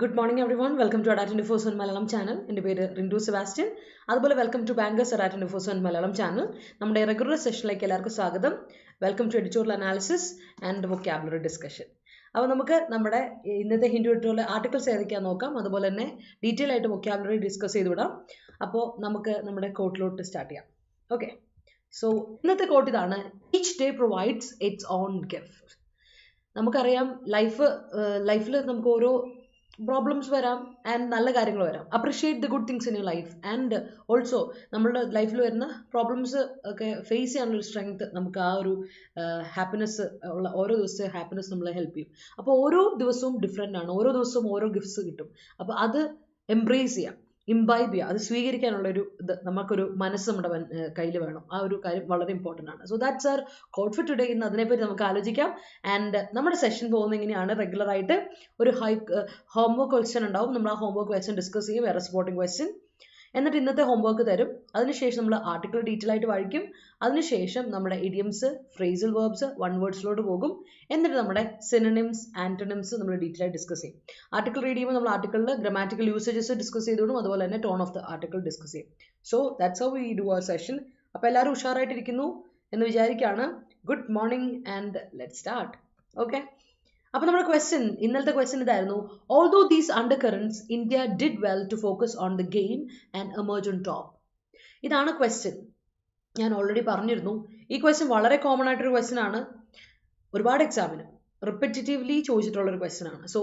Good morning everyone. Welcome to Adda247 Malayalam channel. എൻ്റെ പേര് Rintu Sebastian. അതുപോലെ welcome to bankers Adda247 Malayalam channel. നമ്മുടെ regular സെഷനിലേക്ക് എല്ലാവർക്കും സ്വാഗതം. Welcome to editorial analysis and vocabulary discussion. അപ്പോൾ നമുക്ക് നമ്മുടെ ഇന്നത്തെ ഹിന്ദു എഡിറ്റോറിയൽ ആർട്ടിക്കിൾസ് ഏതൊക്കെയാണെന്ന് നോക്കാം. അതുപോലെ തന്നെ ഡീറ്റെയിൽ ആയിട്ട് വൊക്കാബുലറി ഡിസ്കസ് ചെയ്ത് വിടാം. അപ്പോൾ നമുക്ക് നമ്മുടെ കോട്ടിലോട്ട് സ്റ്റാർട്ട് ചെയ്യാം. ഓക്കെ, സോ ഇന്നത്തെ കോട്ട് ഇതാണ്: each day provides it's on gift. നമുക്കറിയാം ലൈഫിൽ നമുക്ക് ഓരോ പ്രോബ്ലംസ് വരാം ആൻഡ് നല്ല കാര്യങ്ങൾ വരാം. Appreciate the good things in your life and also നമ്മളുടെ ലൈഫിൽ വരുന്ന പ്രോബ്ലംസ് ഒക്കെ ഫേസ് ചെയ്യാനുള്ളൊരു സ്ട്രെങ്ത് നമുക്ക് ആ ഒരു ഹാപ്പിനെസ് ഉള്ള ഓരോ ദിവസത്തെ ഹാപ്പിനെസ് നമ്മളെ ഹെൽപ്പ് ചെയ്യും. അപ്പോൾ ഓരോ ദിവസവും ഡിഫറെൻ്റ് ആണ്, ഓരോ ദിവസവും ഓരോ ഗിഫ്റ്റ്സ് കിട്ടും. അപ്പോൾ അത് എംബ്രേസ് ചെയ്യാം, ഇംബൈബ് ചെയ്യുക, അത് സ്വീകരിക്കാനുള്ളൊരു ഇത് നമുക്കൊരു മനസ്സ് നമ്മുടെ കയ്യിൽ വേണം. ആ ഒരു കാര്യം വളരെ ഇമ്പോർട്ടൻ്റ് ആണ്. So that's our quote for today. ഇന്ന് അതിനെപ്പറ്റി നമുക്ക് ആലോചിക്കാം. ആൻഡ് നമ്മുടെ സെഷൻ പോകുന്ന ഇങ്ങനെയാണ്: റെഗുലറായിട്ട് ഒരു ഹോംവർക്ക് ക്വസ്റ്റ്യൻ ഉണ്ടാവും. നമ്മൾ ആ ഹോംവർക്ക് ക്വസ്റ്റ്യൻ ഡിസ്കസ് ചെയ്യും, വേറെ സപ്പോർട്ടിംഗ് ക്വസ്റ്റ്യൻ. എന്നിട്ട് ഇന്നത്തെ ഹോംവർക്ക് തരും. അതിനുശേഷം നമ്മൾ ആർട്ടിക്കിൾ ഡീറ്റെയിൽ ആയിട്ട് വായിക്കും. അതിനുശേഷം നമ്മുടെ ഇഡിയംസ്, ഫ്രേസൽ വേർബ്സ്, വൺ വേർഡ്സിലോട്ട് പോകും. എന്നിട്ട് നമ്മുടെ സിനോണിംസ്, ആന്റണിംസ് നമ്മൾ ഡീറ്റെയിൽ ആയിട്ട് ഡിസ്കസ് ചെയ്യും. ആർട്ടിക്കിൾ റീഡ് ചെയ്യുമ്പോൾ നമ്മൾ ആർട്ടിക്കിളിൽ ഗ്രാമാറ്റിക്കൽ യൂസേജസ് ഡിസ്കസ് ചെയ്തോളും. അതുപോലെ തന്നെ tone of the article discuss ചെയ്യും. So that's how we do our session. അപ്പോൾ എല്ലാവരും ഉഷാറായിട്ടിരിക്കുന്നു എന്ന് വിചാരിക്കുകയാണ്. Good morning and let start. Okay, അപ്പോൾ നമ്മുടെ ക്വസ്റ്റ്യൻ, ഇന്നലത്തെ ക്വസ്റ്റ്യൻ ഇതായിരുന്നു: although these undercurrents, India did well to focus on the game and emerge on top. ഇതാണ് ക്വസ്റ്റ്യൻ. ഞാൻ ഓൾറെഡി പറഞ്ഞിരുന്നു, ഈ ക്വസ്റ്റ്യൻ വളരെ കോമൺ ആയിട്ടൊരു ക്വസ്റ്റ്യൻ ആണ്. ഒരുപാട് എക്സാമിന് റിപ്പറ്റീവ്ലി ചോദിച്ചിട്ടുള്ളൊരു ക്വസ്റ്റ്യൻ ആണ്. So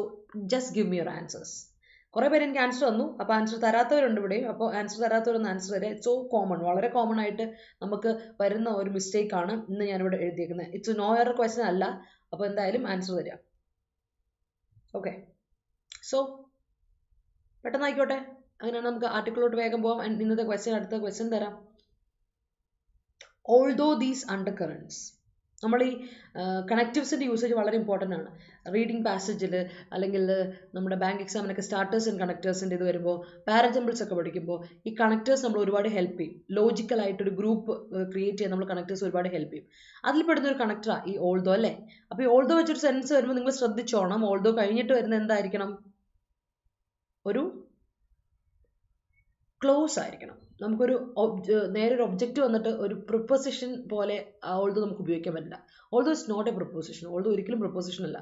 just give me your answers. കുറേ പേര് എനിക്ക് ആൻസർ തന്നു. അപ്പോൾ ആൻസർ തരാത്തവരുണ്ട് ഇവിടെ. അപ്പോൾ ആൻസർ തരാത്തവരൊന്ന് ആൻസർ തരാം. ഇറ്റ്സ് സോ കോമൺ, വളരെ കോമൺ ആയിട്ട് നമുക്ക് വരുന്ന ഒരു മിസ്റ്റേക്ക് ആണ് ഇന്ന് ഞാനിവിടെ എഴുതിയേക്കുന്നത്. ഇറ്റ്സ് നോ എറർ ക്വസ്റ്റ്യൻ അല്ല. അപ്പോൾ എന്തായാലും ആൻസർ തരാം. ഓക്കെ, സോ പെട്ടെന്ന് ആയിക്കോട്ടെ. അങ്ങനെയാണ് നമുക്ക് ആർട്ടിക്കിളോട്ട് വേഗം പോകാം. ഇന്നത്തെ ക്വസ്റ്റ്യൻ, അടുത്ത ക്വസ്റ്റ്യൻ തരാം. ഓൾദോ ദീസ് അണ്ടർകറൻസ്, നമ്മൾ ഈ കണക്റ്റീവ്സിൻ്റെ യൂസേജ് വളരെ ഇമ്പോർട്ടൻ്റ് ആണ്. റീഡിങ് പാസേജിൽ അല്ലെങ്കിൽ നമ്മുടെ ബാങ്ക് എക്സാമിനൊക്കെ സ്റ്റാർട്ടേഴ്സ് ആൻഡ് കണക്റ്റേഴ്സിൻ്റെ ഇത് വരുമ്പോൾ, പാരജമ്പിൾസ് ഒക്കെ പഠിക്കുമ്പോൾ ഈ കണക്റ്റേഴ്സ് നമ്മൾ ഒരുപാട് ഹെൽപ്പ് ചെയ്യും. ലോജിക്കലായിട്ടൊരു ഗ്രൂപ്പ് ക്രിയേറ്റ് ചെയ്യാൻ നമ്മൾ കണക്റ്റേഴ്സ് ഒരുപാട് ഹെൽപ്പ് ചെയ്യും. അതിൽ പെടുന്ന ഒരു കണക്ടറാണ് ഈ ഓൾദോ അല്ലേ. അപ്പോൾ ഈ ഓൾദോ വെച്ചൊരു സെൻസ് വരുമ്പോൾ നിങ്ങൾ ശ്രദ്ധിച്ചോണം, ഓൾദോ കഴിഞ്ഞിട്ട് വരുന്ന എന്തായിരിക്കണം? ഒരു ക്ലോസ് ആയിരിക്കണം. നമുക്കൊരു നേരെ ഒരു ഒബ്ജക്റ്റ് വന്നിട്ട് ഒരു പ്രിപ്പോസിഷൻ പോലെ ഓൾദോ നമുക്ക് ഉപയോഗിക്കാൻ പറ്റില്ല. Although it's not a preposition. Although ഒരിക്കലും പ്രിപ്പോസിഷൻ അല്ല.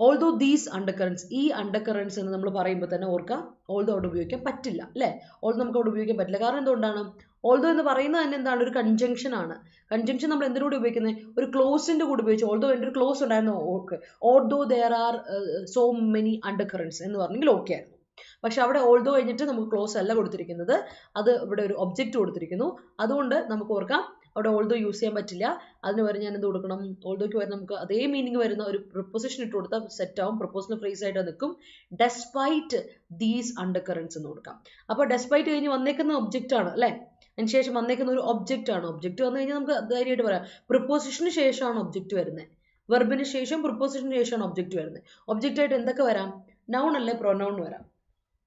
ഓൾദോ ദീസ് അണ്ടർകറൻസ്, ഈ അണ്ടർകറൻസ് എന്ന് നമ്മൾ പറയുമ്പോൾ തന്നെ ഓർക്കുക, ഓൾദോ അവിടെ ഉപയോഗിക്കാൻ പറ്റില്ല അല്ലേ. ഓൾദോ നമുക്ക് അവിടെ ഉപയോഗിക്കാൻ പറ്റില്ല. കാരണം എന്തുകൊണ്ടാണ്? ഓൾദോ എന്ന് പറയുന്നത് തന്നെ എന്താണ്? ഒരു കൺജങ്ഷൻ ആണ്. കൺജങ്ഷൻ നമ്മൾ എന്തിനൂടെ ഉപയോഗിക്കുന്നത്? ഒരു ക്ലോസിൻ്റെ കൂടെ ഉപയോഗിച്ചു. ഓൾദോ എൻ്റെ ഒരു ക്ലോസ് ഉണ്ടായിരുന്നു, okay. Although there are so many undercurrents എന്ന് പറഞ്ഞെങ്കിൽ ഓക്കെ ആയിരുന്നു. പക്ഷെ അവിടെ ഓൾദോ കഴിഞ്ഞിട്ട് നമുക്ക് ക്ലോസ് അല്ല കൊടുത്തിരിക്കുന്നത്, അത് ഇവിടെ ഒരു ഒബ്ജക്റ്റ് കൊടുത്തിരിക്കുന്നു. അതുകൊണ്ട് നമുക്ക് ഓർക്കാം അവിടെ ഓൾദോ യൂസ് ചെയ്യാൻ പറ്റില്ല. അതിന് വരെ ഞാൻ എന്ത് കൊടുക്കണം? ഓൾദോയ്ക്ക് വരെ നമുക്ക് അതേ മീനിങ് വരുന്ന ഒരു പ്രൊപ്പോസിഷൻ ഇട്ട് കൊടുത്താൽ സെറ്റ് ആവും, പ്രൊപ്പോസൽ ഫ്രേസ് ആയിട്ട് നിൽക്കും. ഡെസ്പൈറ്റ് ദീസ് അണ്ടർകറൻസ് എന്ന് കൊടുക്കാം. അപ്പോൾ ഡെസ്പൈറ്റ് കഴിഞ്ഞ് വന്നേക്കുന്ന ഒബ്ജക്റ്റ് ആണ് അല്ലേ. അതിന് ശേഷം വന്നേക്കുന്ന ഒരു ഒബ്ജക്റ്റ് ആണ്. ഒബ്ജക്റ്റ് വന്നു കഴിഞ്ഞാൽ നമുക്ക് ധൈര്യമായിട്ട് പറയാം പ്രൊപ്പോസിഷന് ശേഷമാണ് ഒബ്ജക്റ്റ് വരുന്നത്. വെർബിന് ശേഷം പ്രൊപ്പോസിഷന് ശേഷമാണ് ഒബ്ജക്റ്റ് വരുന്നത്. ഒബ്ജക്റ്റ് ആയിട്ട് എന്തൊക്കെ വരാം? നൗൺ അല്ലേ, പ്രൊനൗൺ വരാം.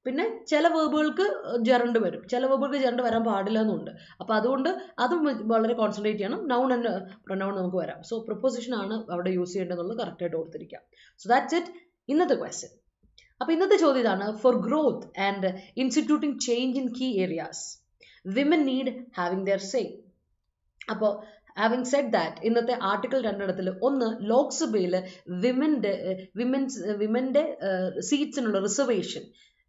പിന്നെ ചില വേർബുകൾക്ക് ജെറണ്ട് വരും, ചില വേർബുകൾക്ക് ജെറണ്ട് വരാൻ പാടില്ല എന്നുണ്ട്. അപ്പോൾ അതുകൊണ്ട് അതും വളരെ കോൺസെൻട്രേറ്റ് ചെയ്യണം. നൗൺ ആൻഡ് പ്രൊനൗൺ നമുക്ക് വരാം. സോ പ്രൊപ്പോസിഷൻ ആണ് അവിടെ യൂസ് ചെയ്യേണ്ടതെന്നുള്ളത് കറക്റ്റായിട്ട് ഓർത്തിരിക്കാം. സോ ദാറ്റ്സ് ഇറ്റ് ഇന്നത്തെ ക്വസ്റ്റ്യൻ. അപ്പോൾ ഇന്നത്തെ ചോദ്യം ഇതാണ്: for growth and instituting change in key areas, women need having their say. അപ്പോൾ ഹാവിംഗ് സെഡ് ദാറ്റ്, ഇന്നത്തെ ആർട്ടിക്കിൾ രണ്ടിടത്തിൽ, ഒന്ന് ലോക്സഭയിൽ വിമൻ്റെ സീറ്റ്സിനുള്ള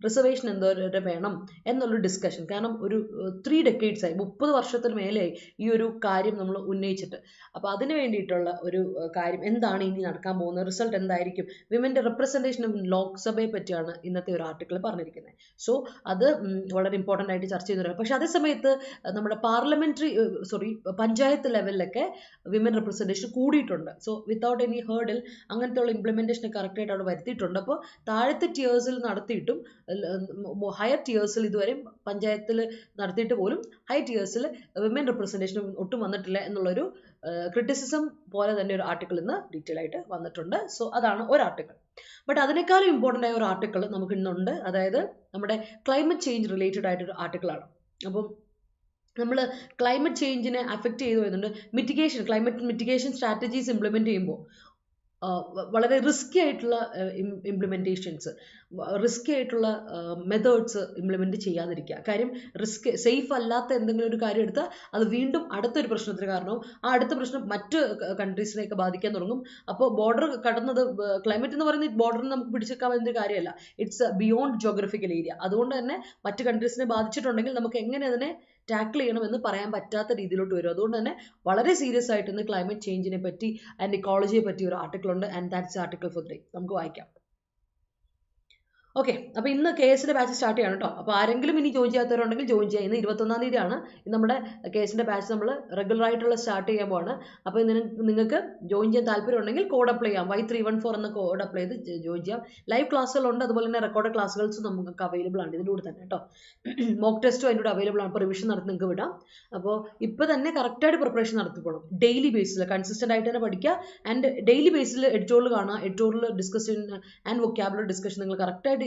റിസർവേഷൻ എന്തോരം വേണം എന്നുള്ളൊരു ഡിസ്കഷൻ. കാരണം ഒരു 3 decades ആയി, 30 വർഷത്തിന് മേലെയായി ഈ ഒരു കാര്യം നമ്മൾ ഉന്നയിച്ചിട്ട്. അപ്പോൾ അതിന് വേണ്ടിയിട്ടുള്ള ഒരു കാര്യം എന്താണ് ഇനി നടക്കാൻ പോകുന്നത്, റിസൾട്ട് എന്തായിരിക്കും, വിമൻ്റെ റെപ്രസെൻറ്റേഷൻ ലോക്സഭയെ പറ്റിയാണ് ഇന്നത്തെ ഒരു ആർട്ടിക്കിൾ പറഞ്ഞിരിക്കുന്നത്. സോ അത് വളരെ ഇമ്പോർട്ടൻ്റ് ആയിട്ട് ചർച്ച ചെയ്യുന്നവരാണ്. പക്ഷേ അതേ സമയത്ത് നമ്മുടെ പഞ്ചായത്ത് ലെവലിലൊക്കെ വിമൻ റെപ്രസെൻറ്റേഷൻ കൂടിയിട്ടുണ്ട്. സോ വിത്തൗട്ട് എനി ഹേർഡിൽ അങ്ങനത്തെ ഉള്ള ഇംപ്ലിമെൻറ്റേഷൻ കറക്റ്റായിട്ട് അവിടെ വരുത്തിയിട്ടുണ്ട്. അപ്പോൾ താഴത്തെ ടിയേഴ്സിൽ നടത്തിയിട്ടും ഹയർ ടിയേഴ്സിൽ ഇതുവരെ പഞ്ചായത്തിൽ നടത്തിയിട്ട് പോലും ഹയർ ടിയേഴ്സിൽ വിമൻ റെപ്രസെൻറ്റേഷൻ ഒട്ടും വന്നിട്ടില്ല എന്നുള്ളൊരു ക്രിറ്റിസിസം പോലെ തന്നെ ഒരു ആർട്ടിക്കിൾ ഇന്ന് ഡീറ്റെയിൽ ആയിട്ട് വന്നിട്ടുണ്ട്. സോ അതാണ് ഒരു ആർട്ടിക്കിൾ. ബട്ട് അതിനേക്കാളും ഇമ്പോർട്ടൻ്റ് ആയ ഒരു ആർട്ടിക്കിൾ നമുക്ക് ഇന്നുണ്ട്. അതായത് നമ്മുടെ ക്ലൈമറ്റ് ചേഞ്ച് റിലേറ്റഡ് ആയിട്ടൊരു ആർട്ടിക്കിളാണ്. അപ്പം നമ്മൾ ക്ലൈമറ്റ് ചേഞ്ചിനെ അഫക്റ്റ് ചെയ്തു വരുന്നുണ്ട്. ക്ലൈമറ്റ് മിറ്റിഗേഷൻ സ്ട്രാറ്റജീസ് ഇംപ്ലിമെൻറ്റ് ചെയ്യുമ്പോൾ വളരെ റിസ്കി ആയിട്ടുള്ള ഇംപ്ലിമെൻറ്റേഷൻസ്, റിസ്കി ആയിട്ടുള്ള മെത്തേഡ്സ് ഇംപ്ലിമെൻറ്റ് ചെയ്യാതിരിക്കുക. കാര്യം സേഫ് അല്ലാത്ത എന്തെങ്കിലും ഒരു കാര്യം എടുത്താൽ അത് വീണ്ടും അടുത്തൊരു പ്രശ്നത്തിന് കാരണവും ആ അടുത്ത പ്രശ്നം മറ്റ് കൺട്രീസിനെയൊക്കെ ബാധിക്കാൻ തുടങ്ങും. അപ്പോൾ ബോർഡർ കടന്നത്, ക്ലൈമറ്റ് എന്ന് പറയുന്നത് ബോർഡറിന് നമുക്ക് പിടിച്ചെടുക്കാൻ പറ്റുന്ന കാര്യമല്ല, ഇറ്റ്സ് ബിയോണ്ട് ജോഗ്രഫിക്കൽ ഏരിയ. അതുകൊണ്ട് തന്നെ മറ്റ് കൺട്രീസിനെ ബാധിച്ചിട്ടുണ്ടെങ്കിൽ നമുക്ക് എങ്ങനെ അതിനെ ടാക്കിൾ ചെയ്യണമെന്ന് പറയാൻ പറ്റാത്ത രീതിയിലോട്ട് വരും. അതുകൊണ്ട് തന്നെ വളരെ സീരിയസ് ആയിട്ട് ഇന്ന് ക്ലൈമറ്റ് ചേഞ്ചിനെ പറ്റി ആൻഡ് ഇക്കോളജിയെ പറ്റി ഒരു ആർട്ടിക്കിൾ ഉണ്ട്, and that's article for today. നമുക്ക് വായിക്കാം. ഓക്കെ, അപ്പോൾ ഇന്ന് KS ബാച്ച് സ്റ്റാർട്ട് ചെയ്യണം കേട്ടോ. അപ്പോൾ ആരെങ്കിലും ഇനി ജോയിൻ ചെയ്യാത്തവരുണ്ടെങ്കിൽ ജോയിൻ ചെയ്യുക. ഇന്ന് 21-ാം തീയതിയാണ് നമ്മുടെ KS ബാച്ച് നമ്മൾ റെഗുലർ ആയിട്ടുള്ള സ്റ്റാർട്ട് ചെയ്യാൻ പോവാണ്. അപ്പോൾ നിങ്ങൾക്ക് ജോയിൻ ചെയ്യാൻ താല്പര്യം ഉണ്ടെങ്കിൽ കോഡ് അപ്ലൈ ചെയ്യാം. Y314 എന്ന കോഡ് അപ്ലൈ ചെയ്ത് ജോയിൻ ചെയ്യാം. ലൈവ് ക്ലാസ്സുകളുണ്ട്, അതുപോലെ തന്നെ റെക്കോർഡ് ക്ലാസ്സുകൾസും നമുക്ക് അവൈലബിൾ ആണ് ഇതിൻ്റെ കൂടെ തന്നെ കേട്ടോ. മോക്ക് ടെസ്റ്റും അതിൻ്റെ കൂടെ അവൈലബിൾ ആണ്. അപ്പോൾ റിവിഷൻ നടത്തി നിങ്ങൾക്ക് വിടാം. അപ്പോൾ ഇപ്പോൾ തന്നെ കറക്റ്റായിട്ട് പ്രിപ്പറേഷൻ നടത്തിപ്പോണം. ഡെയിലി ബേസിൽ കൺസിസ്റ്റൻ്റ് ആയിട്ട് തന്നെ പഠിക്കുക. ആൻഡ് ഡെയിലി ബേസിൽ എഡിറ്റോറിയൽ കാണുക. Editorial discussion and vocabulary discussion നിങ്ങൾ കറക്റ്റായിട്ട്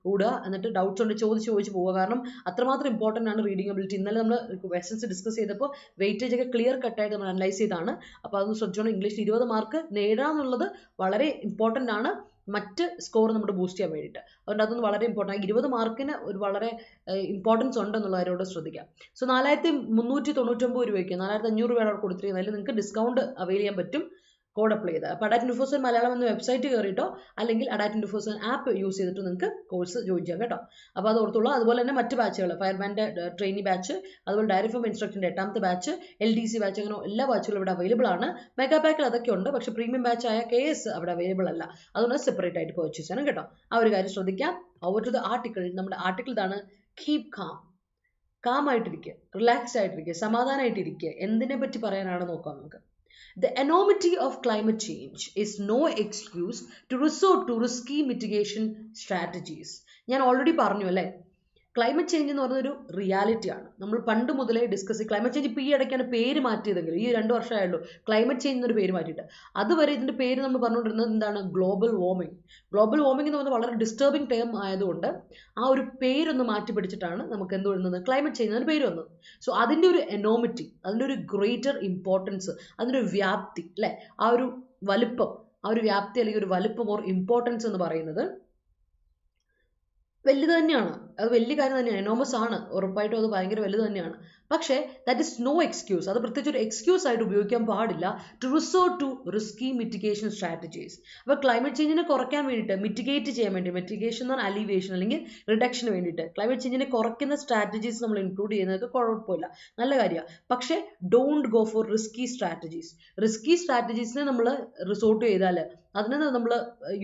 കൂടുക. എന്നിട്ട് ഡൗട്ട്സ് ഉണ്ട് ചോദിച്ച് പോവുക. കാരണം അത്രമാത്രം ഇമ്പോർട്ടൻ്റ് ആണ് റീഡിംഗ് എബിലിറ്റി. ഇന്നലെ നമ്മൾ ക്വസ്റ്റൻസ് ഡിസ്കസ് ചെയ്തപ്പോൾ വെയിറ്റേജ് ഒക്കെ ക്ലിയർ കട്ടായിട്ട് നമ്മൾ അനലൈസ് ചെയ്താണ്. അപ്പോൾ അതൊന്ന് ശ്രദ്ധിച്ചോണം. ഇംഗ്ലീഷിൽ 20 മാർക്ക് നേടാന്നുള്ളത് വളരെ ഇമ്പോർട്ടൻ്റ് ആണ് മറ്റ് സ്കോർ നമ്മുടെ ബൂസ്റ്റ് ചെയ്യാൻ വേണ്ടിയിട്ട്. അതുകൊണ്ട് അതൊന്ന് വളരെ ഇമ്പോർട്ടൻ്റ്. 20 മാർക്കിന് ഒരു വളരെ ഇമ്പോർട്ടൻസ് ഉണ്ടെന്നുള്ള കാര്യത്തോട് ശ്രദ്ധിക്കാം. സോ 4399 രൂപയ്ക്ക് 4500 രൂപയാണ് അവിടെ കൊടുത്തിരിക്കുന്നത്. അതിൽ നിങ്ങൾക്ക് ഡിസ്കൗണ്ട് അവൈൽ ചെയ്യാൻ പറ്റും കോഡ് അപ്ലൈ ചെയ്ത്. അപ്പോൾ Adda247 മലയാളം എന്ന വെബ്സൈറ്റ് കയറിയിട്ടോ അല്ലെങ്കിൽ Adda247 ആപ്പ് യൂസ് ചെയ്തിട്ട് നിങ്ങൾക്ക് കോഴ്സ് ജോയിൻ ചെയ്യാം കേട്ടോ. അപ്പോൾ അത് ഓർത്തുള്ളൂ. അതുപോലെ തന്നെ മറ്റ് ബാച്ചുകൾ, ഫയർമാൻ്റെ ട്രെയിനി ബാച്ച്, അതുപോലെ ഡയറി ഫോം ഇൻസ്ട്രക്ടറിൻ്റെ 8ാമത്തെ ബാച്ച്, LDC ബാച്ച്, അങ്ങനെ എല്ലാ ബാച്ചുകളും ഇവിടെ അവൈലബിൾ ആണ്. മെഗാ പാക്കിൽ അതൊക്കെ ഉണ്ട്, പക്ഷേ പ്രീമിയം ബാച്ചായ KS അവിടെ അവൈലബിൾ അല്ല. അതുകൊണ്ട് സെപ്പറേറ്റ് ആയിട്ട് പർച്ചേസ് ചെയ്യണം കേട്ടോ. ആ ഒരു കാര്യം ശ്രദ്ധിക്കാം. Over to the article. നമ്മുടെ ആർട്ടിക്കിൾ ഇതാണ്: കീപ് കാം ആയിട്ടിരിക്കുക, റിലാക്സ്ഡ് ആയിട്ടിരിക്കുക, സമാധാനമായിട്ടിരിക്കുക. എന്തിനെ പറ്റി പറയാനാണ് നോക്കാം നമുക്ക്. The enormity of climate change is no excuse to resort to risky mitigation strategies. ഞാൻ ഓൾറെഡി പറഞ്ഞു അല്ലേ, ക്ലൈമറ്റ് ചേഞ്ച് എന്ന് പറയുന്നൊരു റിയാലിറ്റിയാണ്. നമ്മൾ പണ്ട് മുതലേ ഡിസ്കസ് ചെയ്യും. ക്ലൈമറ്റ് ചേഞ്ച് ഇപ്പോൾ ഈ ഇടയ്ക്കാണ് പേര് മാറ്റിയതെങ്കിലും, ഈ 2 വർഷമായുള്ളൂ ക്ലൈമറ്റ് ചേഞ്ച് എന്നൊരു പേര് മാറ്റിയിട്ട്. അതുവരെ ഇതിൻ്റെ പേര് നമ്മൾ പറഞ്ഞുകൊണ്ടിരുന്നത് എന്താണ്? Global warming. ഗ്ലോബൽ വാർമിംഗ് എന്ന് പറയുന്നത് വളരെ ഡിസ്റ്റർബിംഗ് ടേം ആയതുകൊണ്ട് ആ ഒരു പേരൊന്ന് മാറ്റി പിടിച്ചിട്ടാണ് നമുക്ക് എന്ത് വരുന്നത്? ക്ലൈമറ്റ് ചേഞ്ച് എന്നൊരു പേര് വന്നത്. സോ അതിൻ്റെ ഒരു എനോമിറ്റി, അതിൻ്റെ ഒരു ഗ്രേറ്റർ ഇമ്പോർട്ടൻസ്, അതിൻ്റെ ഒരു വ്യാപ്തി അല്ലേ, ആ ഒരു വലുപ്പം, ആ ഒരു വ്യാപ്തി അല്ലെങ്കിൽ ഒരു വലുപ്പം ഓർ ഇമ്പോർട്ടൻസ് എന്ന് പറയുന്നത് വലുത് തന്നെയാണ്. അത് വലിയ കാര്യം തന്നെയാണ്, എനോമസ് ആണ്, ഉറപ്പായിട്ടും അത് ഭയങ്കര വലുത് തന്നെയാണ്. പക്ഷേ ദാറ്റ് ഇസ് നോ എക്സ്ക്യൂസ്. അത് പ്രത്യേകിച്ച് ഒരു എക്സ്ക്യൂസ് ആയിട്ട് ഉപയോഗിക്കാൻ പാടില്ല to resort to risky mitigation strategies. അപ്പോൾ ക്ലൈമറ്റ് ചേഞ്ചിനെ കുറയ്ക്കാൻ വേണ്ടിയിട്ട്, മിറ്റിഗേറ്റ് ചെയ്യാൻ വേണ്ടി, മിറ്റിഗേഷൻ എന്ന് പറഞ്ഞാൽ അലിവേഷൻ അല്ലെങ്കിൽ റിഡക്ഷന് വേണ്ടിയിട്ട് ക്ലൈമറ്റ് ചേഞ്ചിനെ കുറയ്ക്കുന്ന സ്ട്രാറ്റജീസ് നമ്മൾ ഇൻക്ലൂഡ് ചെയ്യുന്നതൊക്കെ കുഴപ്പമില്ല, നല്ല കാര്യമാണ്. പക്ഷേ don't go for risky strategies. Risky സ്ട്രാറ്റജീസിനെ നമ്മൾ റിസോർട്ട് ചെയ്താൽ, അതിനെ നമ്മൾ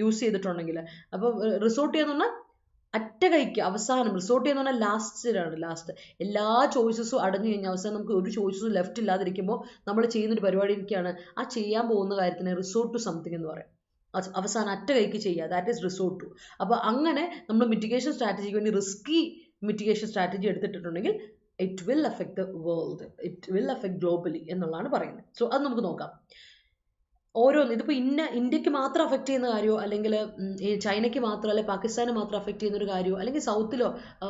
യൂസ് ചെയ്തിട്ടുണ്ടെങ്കിൽ, അപ്പോൾ റിസോർട്ട് ചെയ്യാന്ന് പറഞ്ഞാൽ അറ്റ കൈക്ക് അവസാനം റിസോർട്ട് ചെയ്യുന്ന പറഞ്ഞാൽ ലാസ്റ്റ് എല്ലാ ചോയ്സസും അടഞ്ഞു കഴിഞ്ഞാൽ അവസാനം നമുക്ക് ഒരു ചോയ്സസും ലെഫ്റ്റ് ഇല്ലാതിരിക്കുമ്പോൾ നമ്മൾ ചെയ്യുന്നൊരു പരിപാടി എനിക്കാണ് ആ ചെയ്യാൻ പോകുന്ന കാര്യത്തിന് റിസോർട്ട് ടു സംതിങ് എന്ന് പറയും. അവസാനം അറ്റ കൈക്ക് ചെയ്യുക, ദാറ്റ് ഈസ് റിസോർട്ട് ടു. അപ്പോൾ അങ്ങനെ നമ്മൾ മിറ്റിഗേഷൻ സ്ട്രാറ്റജിക്ക് വേണ്ടി റിസ്കി മിറ്റിഗേഷൻ സ്ട്രാറ്റജി എടുത്തിട്ടുണ്ടെങ്കിൽ it will affect the world, it will affect globally എന്നുള്ളതാണ് പറയുന്നത്. സോ അത് നമുക്ക് നോക്കാം. ഓരോന്ന് ഇതിപ്പോൾ ഇന്ത്യക്ക് മാത്രം അഫക്റ്റ് ചെയ്യുന്ന കാര്യമോ, അല്ലെങ്കിൽ ഈ ചൈനയ്ക്ക് മാത്രം, അല്ലെങ്കിൽ പാകിസ്ഥാന് മാത്രം അഫക്റ്റ് ചെയ്യുന്ന ഒരു കാര്യമോ, അല്ലെങ്കിൽ സൗത്തിലോ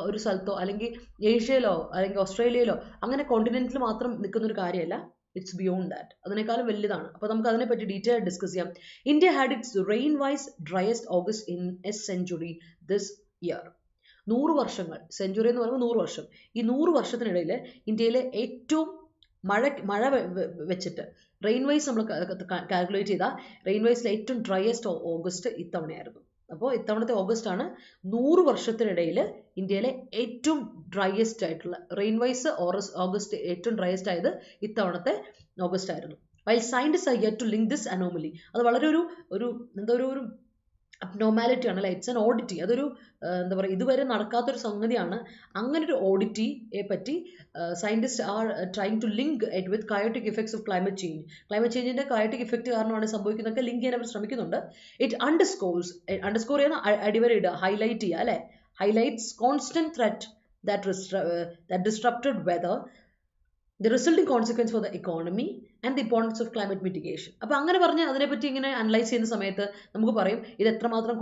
ഒരു സ്ഥലത്തോ, അല്ലെങ്കിൽ ഏഷ്യയിലോ, അല്ലെങ്കിൽ ഓസ്ട്രേലിയയിലോ, അങ്ങനെ കോണ്ടിനെന്റിൽ മാത്രം നിൽക്കുന്ന ഒരു കാര്യമല്ല. ഇറ്റ്സ് ബിയോണ്ട് ദാറ്റ്, അതിനേക്കാളും വലുതാണ്. അപ്പോൾ നമുക്ക് അതിനെപ്പറ്റി ഡീറ്റെയിൽ ആയിട്ട് ഡിസ്കസ് ചെയ്യാം. India had its rain wise driest August in a century this year. 100 വർഷങ്ങൾ, സെഞ്ചുറി എന്ന് പറയുമ്പോൾ 100 വർഷം. ഈ 100 വർഷത്തിനിടയിൽ ഇന്ത്യയിലെ ഏറ്റവും മഴ വെച്ചിട്ട് റെയിൻ വൈസ് നമ്മൾ കാൽക്കുലേറ്റ് ചെയ്താൽ റെയിൻ വൈസിലെ ഏറ്റവും ഡ്രയസ്റ്റ് ഓഗസ്റ്റ് ഇത്തവണയായിരുന്നു. അപ്പോൾ ഇത്തവണത്തെ ഓഗസ്റ്റ് ആണ് 100 വർഷത്തിനിടയിൽ ഇന്ത്യയിലെ ഏറ്റവും ഡ്രയസ്റ്റ് ആയിട്ടുള്ള റെയിൻ വൈസ് ഓഗസ്റ്റ് ഏറ്റവും ഡ്രയസ്റ്റ് ആയത് ഇത്തവണത്തെ ഓഗസ്റ്റ് ആയിരുന്നു. While scientist are yet to link this anomaly. അത് വളരെ ഒരു അബ്നോർമാലിറ്റി ആണ് അല്ലേ, ഇറ്റ്സ് ആൻ ഓഡിറ്റി. അതൊരു എന്താ പറയുക, ഇതുവരെ നടക്കാത്തൊരു സംഗതിയാണ്. അങ്ങനെ ഒരു ഓഡിറ്റിയെ പറ്റി scientist are trying to link it with chaotic effects of climate change. Climate ചേഞ്ചിൻ്റെ കയോട്ടിക് ഇഫക്റ്റ് കാരണമാണ് സംഭവിക്കുന്നതൊക്കെ ലിങ്ക് ചെയ്യാൻ അവർ ശ്രമിക്കുന്നുണ്ട്. ഇറ്റ് അണ്ടർസ്കോർ ചെയ്യുന്ന അടിവരയിടുക, ഹൈലൈറ്റ് ചെയ്യുക അല്ലേ, highlights constant threat that disrupted weather, the resulting consequence for the economy and the importance of climate mitigation. അപ്പോൾ അങ്ങനെ പറഞ്ഞ് അതിനെപ്പറ്റി ഇങ്ങനെ അനലൈസ് ചെയ്യുന്ന സമയത്ത് നമുക്ക് പറയും ഇത് എത്രമാത്രം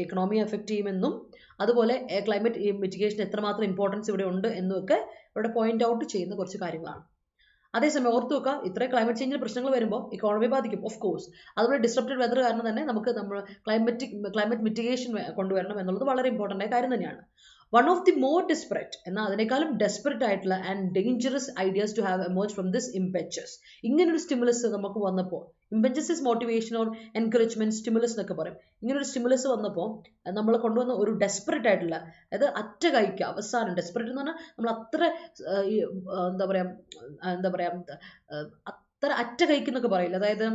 എക്കണോമിയെ എഫക്റ്റ് ചെയ്യുമെന്നും അതുപോലെ ക്ലൈമറ്റ് മിറ്റിഗേഷൻ എത്രമാത്രം ഇമ്പോർട്ടൻസ് ഇവിടെ ഉണ്ട് എന്നൊക്കെ ഇവിടെ പോയിന്റ് ഔട്ട് ചെയ്യുന്ന കുറച്ച് കാര്യങ്ങളാണ്. അതേസമയം ഓർത്ത് വെക്കുക, ഇത്രയും ക്ലൈമറ്റ് ചേഞ്ചിന് പ്രശ്നങ്ങൾ വരുമ്പോൾ ഇക്കോണമി ബാധിക്കും, ഓഫ് കോഴ്സ്. അതുപോലെ ഡിസ്റപ്റ്റഡ് വെതർ കാരണം തന്നെ നമുക്ക് നമ്മൾ ക്ലൈമറ്റ് മിറ്റിഗേഷൻ കൊണ്ടുവരണം എന്നുള്ളത് വളരെ ഇമ്പോർട്ടൻ്റ് ആയ കാര്യം തന്നെയാണ്. One of the more desperate, എന്നാൽ അതിനേക്കാളും ഡെസ്പെറേറ്റ് ആയിട്ടുള്ള and dangerous ideas to have emerge from this impetus. ഇങ്ങനൊരു സ്റ്റിമുലസ് നമുക്ക് വന്നപ്പോൾ, impetus is motivation or encouragement stimulus എന്നൊക്കെ പറയും. ഇങ്ങനൊരു സ്റ്റിമുലസ് വന്നപ്പോൾ നമ്മൾ കൊണ്ടുവന്ന ഒരു ഡെസ്പെറേറ്റ് ആയിട്ടുള്ള, അതായത് അറ്റ കൈക്ക് അവസാനം, ഡെസ്പെറേറ്റ് എന്ന് പറഞ്ഞാൽ നമ്മൾ അത്ര എന്താ പറയാ അത്ര അറ്റ കൈക്കെന്നൊക്കെ പറയില്ല, അതായത്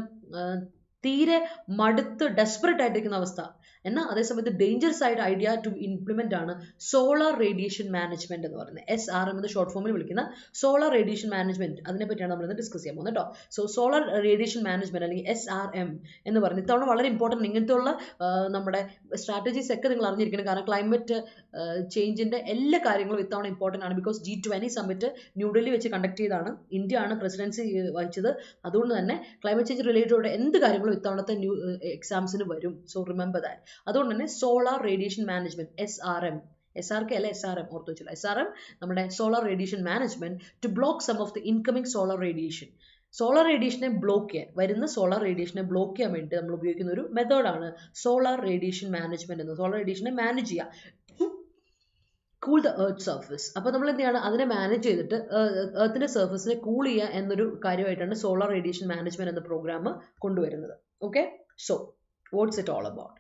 തീരെ മടുത്ത് ഡെസ്പെറേറ്റ് ആയിട്ടിരിക്കുന്ന അവസ്ഥ. എന്നാൽ അതേസമയത്ത് ഡേഞ്ചറസ് ആയിട്ട് ഐഡിയ ടു ഇംപ്ലിമെന്റ് ആണ് സോളാർ റേഡിയേഷൻ മാനേജ്മെന്റ് എന്ന് പറയുന്നത്. SRM എന്ന് ഷോർട്ട് ഫോമിൽ വിളിക്കുന്ന സോളാർ റേഡിയേഷൻ മാനേജ്മെന്റ്, അതിനെപ്പറ്റിയാണ് നമ്മൾ ഇന്ന് ഡിസ്കസ് ചെയ്യാൻ പോകുന്നത് കേട്ടോ. സോ സോളാർ റേഡിയേഷൻ മാനേജ്മെന്റ് അല്ലെങ്കിൽ SRM എന്ന് പറയുന്നത് ഇത്തവണ വളരെ ഇമ്പോർട്ടൻറ്റ്. ഇങ്ങനത്തെ ഉള്ള നമ്മുടെ സ്ട്രാറ്റജീസ് ഒക്കെ നിങ്ങൾ അറിഞ്ഞിരിക്കണം. കാരണം ക്ലൈമറ്റ് ചേഞ്ചിന്റെ എല്ലാ കാര്യങ്ങളും ഇത്തവണ ഇമ്പോർട്ടൻ്റ് ആണ്. ബിക്കോസ് G20 സമ്മിറ്റ് ന്യൂഡൽഹി വെച്ച് കണ്ടക്ട് ചെയ്താണ്, ഇന്ത്യ ആണ് പ്രസിഡൻസി വഹിച്ചത്. അതുകൊണ്ട് തന്നെ ക്ലൈമറ്റ് ചേഞ്ച് റിലേറ്റഡ് എന്ത് കാര്യങ്ങളും ഇത്തവണത്തെ എക്സാംസിന് വരും. So remember that. അതുകൊണ്ട് തന്നെ solar radiation management SRM, SRK അല്ല SRM ഓർത്ത് വെച്ചില്ല, SRM നമ്മുടെ solar radiation management to block some of the incoming solar radiation. Solar റേഡിയേഷനെ ബ്ലോക്ക് ചെയ്യാൻ, വരുന്ന സോളാർ റേഡിയേഷനെ ബ്ലോക്ക് ചെയ്യാൻ വേണ്ടി നമ്മൾ ഉപയോഗിക്കുന്ന ഒരു മെത്തേഡാണ് സോളാർ റേഡിയേഷൻ മാനേജ്മെന്റ് എന്ന്. സോളാർ റേഡിയേഷനെ മാനേജ് ചെയ്യുക, കൂൾ ദ എർത്ത് സർഫസ്. അപ്പോൾ നമ്മൾ എന്ത് ചെയ്യണം, അതിനെ മാനേജ് ചെയ്തിട്ട് എർത്തിന്റെ സർഫസിനെ കൂൾ ചെയ്യുക എന്നൊരു കാര്യമായിട്ടാണ് സോളാർ റേഡിയേഷൻ മാനേജ്മെന്റ് എന്ന പ്രോഗ്രാം കൊണ്ടുവരുന്നത്. Okay, so what's it all about?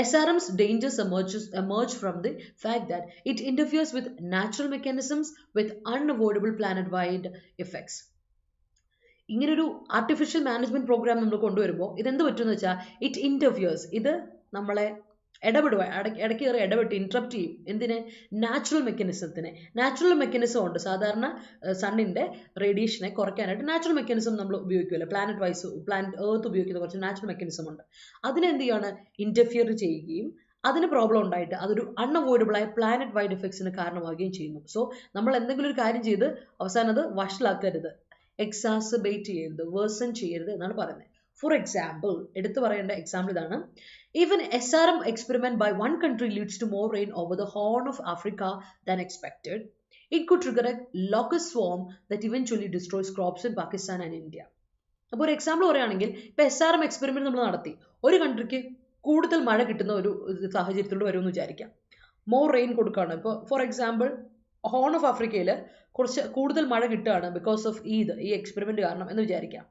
SRM's dangers emerge from the fact that it interferes with natural mechanisms with unavoidable planet-wide effects. ഇങ്ങനൊരു ആർട്ടിഫിഷ്യൽ മാനേജ്മെന്റ് പ്രോഗ്രാം നമ്മൾ കൊണ്ടുവരുമ്പോൾ ഇതെന്ത് പറ്റുമെന്ന് വെച്ചാൽ, ഇറ്റ് ഇന്റർഫിയേഴ്സ്, ഇത് നമ്മളെ ഇടപെടുക, ഇടയ്ക്ക് കയറി ഇടപെട്ട് ഇന്ററപ്റ്റ് ചെയ്യും. എന്തിനെ? നാച്ചുറൽ മെക്കാനിസത്തിനെ. നാച്ചുറൽ മെക്കാനിസം ഉണ്ട്, സാധാരണ സണ്ണിന്റെ റേഡിയേഷനെ കുറയ്ക്കാനായിട്ട് നാച്ചുറൽ മെക്കാനിസം നമ്മൾ ഉപയോഗിക്കുമല്ലോ. പ്ലാനറ്റ് എർത്ത് ഉപയോഗിക്കുന്ന കുറച്ച് നാച്ചുറൽ മെക്കാനിസം ഉണ്ട്. അതിനെന്ത് ചെയ്യാണ്? ഇന്റർഫിയർ ചെയ്യുകയും അതിന് പ്രോബ്ലം ഉണ്ടായിട്ട് അതൊരു അൺഅവോയ്ഡബിൾ ആയ പ്ലാനറ്റ് വൈഡ് എഫക്ട്സിന് കാരണമാവുകയും ചെയ്യുന്നു. സോ നമ്മൾ എന്തെങ്കിലും ഒരു കാര്യം ചെയ്ത് അവസാനം അത് വഷളാക്കരുത്, എക്സാസബേറ്റ് ചെയ്യരുത്, വേഴ്സൺ ചെയ്യരുത് എന്നാണ് പറയുന്നത്. ഫോർ എക്സാമ്പിൾ, എടുത്തു പറയേണ്ട എക്സാമ്പിൾ ഇതാണ്. If an SRM experiment by one country leads to more rain over the Horn of Africa than expected, it could trigger a locust swarm that eventually destroys crops in Pakistan and India. അപ്പോൾ ഒരു example പറയുകയാണെങ്കിൽ, ഇപ്പോൾ SRM experiment നമ്മൾ നടത്തി, ഒരു കൺട്രിക്ക് കൂടുതൽ മഴ കിട്ടുന്ന ഒരു സാഹചര്യത്തിലൂടെ വരുമെന്ന് വിചാരിക്കാം. മോർ റെയിൻ കൊടുക്കുകയാണ്. ഇപ്പോൾ ഫോർ എക്സാമ്പിൾ ഹോൺ ഓഫ് ആഫ്രിക്കയിൽ കുറച്ച് കൂടുതൽ മഴ കിട്ടുകയാണ് ബിക്കോസ് ഓഫ് ഈ എക്സ്പെരിമെന്റ് കാരണം എന്ന് വിചാരിക്കാം.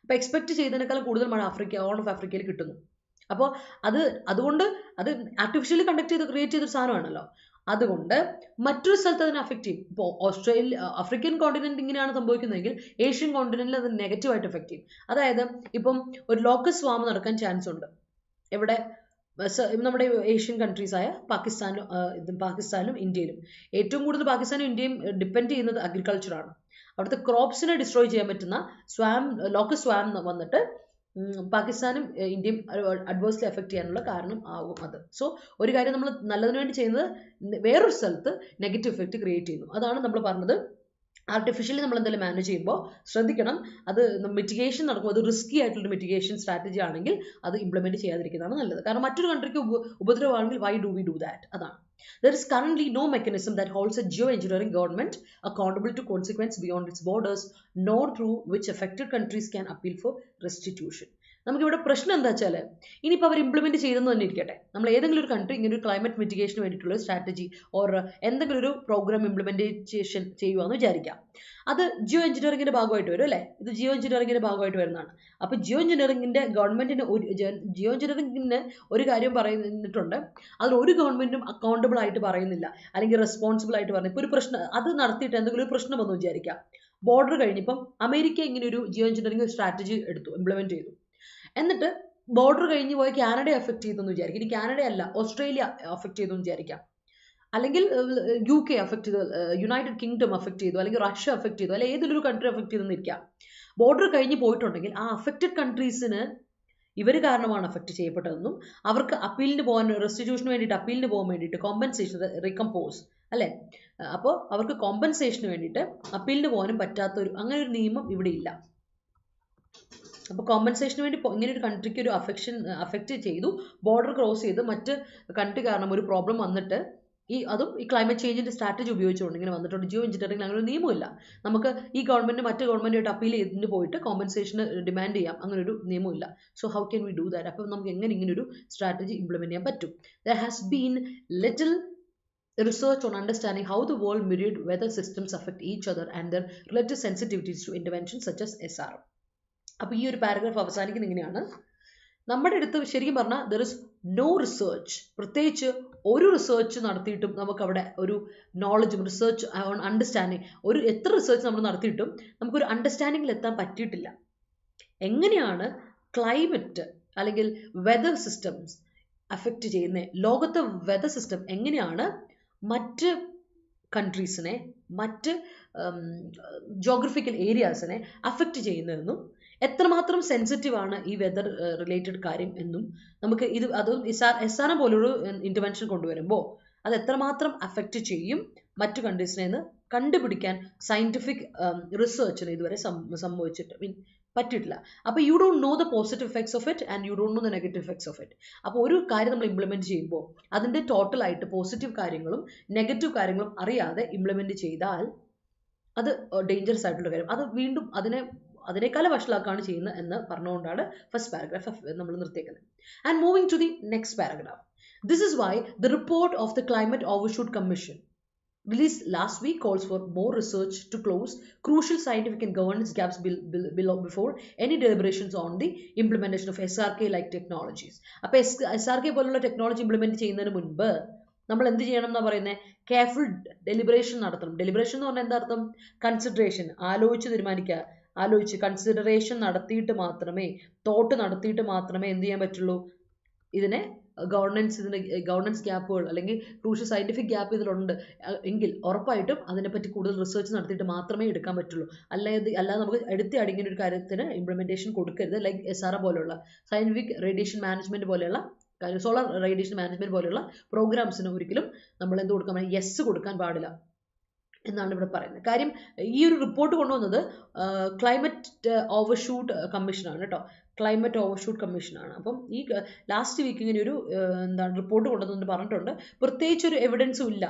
അപ്പോൾ എക്സ്പെക്ട് ചെയ്തതിനേക്കാളും കൂടുതൽ മഴ ഹോൺ ഓഫ് ആഫ്രിക്കയിൽ കിട്ടുന്നു. അപ്പോൾ അതുകൊണ്ട് അത് ആർട്ടിഫിഷ്യലി ക്രിയേറ്റ് ചെയ്തൊരു സാധനമാണല്ലോ. അതുകൊണ്ട് മറ്റൊരു സ്ഥലത്ത് അതിനെ അഫക്റ്റ് ചെയ്യും. ഇപ്പോൾ ആഫ്രിക്കൻ കോണ്ടിനെന്റ് ഇങ്ങനെയാണ് സംഭവിക്കുന്നതെങ്കിൽ ഏഷ്യൻ കോണ്ടിനെന്റിൽ അത് നെഗറ്റീവായിട്ട് എഫക്റ്റ് ചെയ്യും. അതായത് ഇപ്പം ഒരു ലോക്കസ് സ്വാം നടക്കാൻ ചാൻസ് ഉണ്ട്. എവിടെ? നമ്മുടെ ഏഷ്യൻ കൺട്രീസ് ആയ പാകിസ്ഥാനും ഇന്ത്യയിലും. ഏറ്റവും കൂടുതൽ പാകിസ്ഥാനും ഇന്ത്യയും ഡിപ്പെൻഡ് ചെയ്യുന്നത് അഗ്രികൾച്ചറാണ്. അവിടുത്തെ ക്രോപ്സിനെ ഡിസ്ട്രോയ് ചെയ്യാൻ പറ്റുന്ന ലോക്കസ് സ്വാം വന്നിട്ട് പാകിസ്ഥാനും ഇന്ത്യയും അഡ്വേഴ്സ്ലി എഫക്ട് ചെയ്യാനുള്ള കാരണം ആകും അത്. സോ ഒരു കാര്യം നമ്മൾ നല്ലതിനു വേണ്ടി ചെയ്യുന്നത് വേറൊരു സ്ഥലത്ത് നെഗറ്റീവ് എഫക്റ്റ് ക്രിയേറ്റ് ചെയ്യുന്നു. അതാണ് നമ്മൾ പറഞ്ഞത്. ആർട്ടിഫിഷ്യലി നമ്മൾ എന്തെങ്കിലും മാനേജ് ചെയ്യുമ്പോൾ ശ്രദ്ധിക്കണം, അത് മിറ്റിഗേഷൻ നടക്കും, അത് റിസ്കി ആയിട്ടുള്ള മിറ്റിഗേഷൻ സ്ട്രാറ്റജി ആണെങ്കിൽ അത് ഇംപ്ലിമെന്റ് ചെയ്യാതിരിക്കുന്നതാണ് നല്ലത്. കാരണം മറ്റൊരു കൺട്രിക്ക് ഉപദ്രവമാണെങ്കിൽ why do we do that? അതാണ്. There is currently no mechanism that holds a geoengineering government accountable to consequence beyond its borders, nor through which affected countries can appeal for restitution. നമുക്കിവിടെ പ്രശ്നം എന്താ വെച്ചാൽ, ഇനിയിപ്പോൾ അവർ ഇംപ്ലിമെന്റ് ചെയ്തെന്ന് തന്നെ ഇരിക്കട്ടെ, നമ്മൾ ഏതെങ്കിലും ഒരു കൺട്രി ഇങ്ങനെ ഒരു ക്ലൈമറ്റ് മിറ്റിഗേഷന് വേണ്ടിയിട്ടുള്ള സ്ട്രാറ്റജി ഓർ എന്തെങ്കിലും ഒരു പ്രോഗ്രാം ഇംപ്ലിമെന്റേഷൻ ചെയ്യുകയെന്ന് വിചാരിക്കാം. അത് ജിയോ എഞ്ചിനീയറിംഗിന്റെ ഭാഗമായിട്ട് വരും അല്ലേ? ഇത് ജിയോ എഞ്ചിനീയറിംഗിന്റെ ഭാഗമായിട്ട് വരുന്നതാണ്. അപ്പോൾ ജിയോ എഞ്ചിനീയറിംഗിന്റെ ഒരു കാര്യം പറയുന്നിട്ടുണ്ട്, അതിൽ ഒരു ഗവൺമെന്റും അക്കൗണ്ടബിൾ ആയിട്ട് പറയുന്നില്ല, അല്ലെങ്കിൽ റെസ്പോൺസിബിൾ ആയിട്ട് പറയുന്നത്. ഇപ്പോൾ ഒരു പ്രശ്നം അത് നടത്തിയിട്ട് എന്തെങ്കിലും ഒരു പ്രശ്നം വന്നു വിചാരിക്കാം. ബോർഡർ കഴിഞ്ഞിപ്പം അമേരിക്ക ഇങ്ങനെ ഒരു ജിയോ എഞ്ചിനീയറിംഗ് സ്ട്രാറ്റജി ഇംപ്ലിമെന്റ് ചെയ്തു. എന്നിട്ട് ബോർഡർ കഴിഞ്ഞ് പോയി കാനഡയെ അഫക്ട് ചെയ്തെന്ന് വിചാരിക്കും. ഇനി കാനഡ അല്ല, ഓസ്ട്രേലിയ അഫക്ട് ചെയ്തെന്ന് വിചാരിക്കാം. അല്ലെങ്കിൽ UK അഫക്ട് ചെയ്തു, യുണൈറ്റഡ് കിങ്ഡം അഫക്ട് ചെയ്തു, അല്ലെങ്കിൽ റഷ്യ അഫക്ട് ചെയ്തു, അല്ലെങ്കിൽ ഏതൊരു കൺട്രി അഫക്ട് ചെയ്തെന്നിരിക്കാം. ബോർഡർ കഴിഞ്ഞ് പോയിട്ടുണ്ടെങ്കിൽ ആ അഫക്റ്റഡ് കൺട്രീസിന് ഇവർ കാരണമാണ് അഫക്ട് ചെയ്യപ്പെട്ടതെന്നും അവർക്ക് അപ്പീലിന് പോകാൻ, റെസ്റ്റിറ്റ്യൂഷന് വേണ്ടിയിട്ട് അപ്പീലിന് പോകാൻ വേണ്ടിയിട്ട് കോമ്പൻസേഷൻ, റികമ്പോസ് അല്ലേ, അപ്പോൾ അവർക്ക് കോമ്പൻസേഷന് വേണ്ടിയിട്ട് അപ്പീലിന് പോകാനും പറ്റാത്തൊരു അങ്ങനെ ഒരു നിയമം ഇവിടെ ഇല്ല. അപ്പോൾ കോമ്പൻസേഷന് വേണ്ടി ഇങ്ങനെ ഒരു കൺട്രിക്ക് ഒരു അഫക്റ്റ് ചെയ്തു, ബോർഡർ ക്രോസ് ചെയ്ത് മറ്റ് കൺട്രി കാരണം ഒരു പ്രോബ്ലം വന്നിട്ട് അതും ഈ ക്ലൈമറ്റ് ചേഞ്ചിന്റെ സ്ട്രാറ്റജി ഉപയോഗിച്ചുകൊണ്ട് ഇങ്ങനെ വന്നിട്ടുണ്ട്. ജിയോ എഞ്ചിനീയറിംഗിൽ അങ്ങനെ ഒരു നിയമമില്ല. നമുക്ക് ഈ ഗവൺമെന്റ് മറ്റു ഗവൺമെന്റായിട്ട് അപ്പീൽ ചെയ്തിട്ട് പോയിട്ട് കോമ്പൻസേഷന് ഡിമാൻഡ് ചെയ്യാം, അങ്ങനെ ഒരു നിയമമില്ല. So how can we do that? അപ്പം നമുക്ക് എങ്ങനെ ഇങ്ങനെ ഒരു സ്ട്രാറ്റജി ഇംപ്ലിമെന്റ് ചെയ്യാൻ പറ്റും? There has been little research on understanding how the world myriad weather systems affect each other and their relative sensitivities to interventions such as SRM. അപ്പോൾ ഈ ഒരു പാരഗ്രാഫ് അവസാനിക്കുന്നത് ഇങ്ങനെയാണ്. നമ്മുടെ അടുത്ത് ശരിക്കും പറഞ്ഞാൽ ദർ ഇസ് നോ റിസർച്ച്, പ്രത്യേകിച്ച് ഒരു റിസർച്ച് നടത്തിയിട്ടും നമുക്ക് അവിടെ ഒരു നോളജും റിസർച്ച് ഓൺ അണ്ടർസ്റ്റാൻഡിങ്, ഒരു എത്ര റിസർച്ച് നമ്മൾ നടത്തിയിട്ടും നമുക്കൊരു അണ്ടർസ്റ്റാൻഡിങ്ങിൽ എത്താൻ പറ്റിയിട്ടില്ല. എങ്ങനെയാണ് ക്ലൈമറ്റ് അല്ലെങ്കിൽ വെതർ സിസ്റ്റംസ് അഫക്റ്റ് ചെയ്യുന്നത്, ലോകത്തെ വെതർ സിസ്റ്റം എങ്ങനെയാണ് മറ്റ് കൺട്രീസിനെ, മറ്റ് ജോഗ്രഫിക്കൽ ഏരിയാസിനെ അഫക്റ്റ് ചെയ്യുന്നതെന്നും എത്രമാത്രം സെൻസിറ്റീവ് ആണ് ഈ വെതർ റിലേറ്റഡ് കാര്യം എന്നും നമുക്ക് അതും SRM പോലൊരു ഇന്റർവെൻഷൻ കൊണ്ടുവരുമ്പോൾ അത് എത്രമാത്രം അഫക്റ്റ് ചെയ്യും മറ്റു കൺട്രീസിനെ എന്ന് കണ്ടുപിടിക്കാൻ സയന്റിഫിക് റിസർച്ചിന് ഇതുവരെ പറ്റിയിട്ടില്ല. അപ്പോൾ you don't know the positive effects of it and you don't know the negative effects of it. അപ്പോൾ ഒരു കാര്യം നമ്മൾ ഇംപ്ലിമെന്റ് ചെയ്യുമ്പോൾ അതിന്റെ ടോട്ടലായിട്ട് പോസിറ്റീവ് കാര്യങ്ങളും നെഗറ്റീവ് കാര്യങ്ങളും അറിയാതെ ഇംപ്ലിമെന്റ് ചെയ്താൽ അത് ഡേഞ്ചറസ് ആയിട്ടുള്ള കാര്യം. അത് വീണ്ടും അതിനേക്കാൾ വഷളാക്കാണ് ചെയ്യുന്നത് എന്ന് പറഞ്ഞുകൊണ്ടാണ് ഫസ്റ്റ് പാരഗ്രാഫ് നമ്മൾ നിർത്തിയേക്കുന്നത്. And moving to the next paragraph. This is why the report of the climate overshoot commission released last week calls for more research to close crucial scientific and governance gaps before any deliberations on the implementation of SRK-like technologies. അപ്പോൾ SRK പോലുള്ള technology implement ചെയ്യുന്നതിന് മുൻപ് നമ്മൾ എന്ത് ചെയ്യണം എന്നാ പറയുന്നത്? Careful deliberation നടത്തണം. ഡെലിബറേഷൻ എന്ന് പറഞ്ഞാൽ എന്താ അർത്ഥം? കൺസിഡറേഷൻ, ആലോചിച്ച് തീരുമാനിക്കുക. കൺസിഡറേഷൻ നടത്തിയിട്ട് മാത്രമേ, തോട്ട് നടത്തിയിട്ട് മാത്രമേ എന്ത് ചെയ്യാൻ പറ്റുള്ളൂ? ഇതിനെ ഗവർണൻസ് ഗ്യാപ്പുകൾ അല്ലെങ്കിൽ ക്രൂഷ്യൽ സയന്റിഫിക് ഗ്യാപ്പ് ഇതിലുണ്ട് എങ്കിൽ ഉറപ്പായിട്ടും അതിനെപ്പറ്റി കൂടുതൽ റിസർച്ച് നടത്തിയിട്ട് മാത്രമേ എടുക്കാൻ പറ്റുള്ളൂ. അല്ലാതെ നമുക്ക് എടുത്ത് അടങ്ങിയ ഒരു കാര്യത്തിന് ഇംപ്ലിമെന്റേഷൻ കൊടുക്കരുത്. ലൈക്ക് SRM പോലെയുള്ള സയന്റിഫിക് റേഡിയേഷൻ മാനേജ്മെന്റ് പോലെയുള്ള സോളാർ റേഡിയേഷൻ മാനേജ്മെന്റ് പോലെയുള്ള പ്രോഗ്രാംസിന് ഒരിക്കലും നമ്മൾ എന്ത് കൊടുക്കാൻ യെസ് കൊടുക്കാൻ പാടില്ല എന്നാണ് ഇവിടെ പറയുന്നത്. കാര്യം ഈ ഒരു റിപ്പോർട്ട് കൊണ്ടുവന്നത് ക്ലൈമറ്റ് ഓവർഷൂട്ട് കമ്മീഷനാണ് കേട്ടോ. ക്ലൈമറ്റ് ഓവർഷൂട്ട് കമ്മീഷനാണ്. അപ്പം ഈ ലാസ്റ്റ് വീക്ക് ഇങ്ങനെ ഒരു റിപ്പോർട്ട് കൊണ്ടുവന്നു പറഞ്ഞിട്ടുണ്ട്. പ്രത്യേകിച്ച് ഒരു എവിഡൻസും ഇല്ല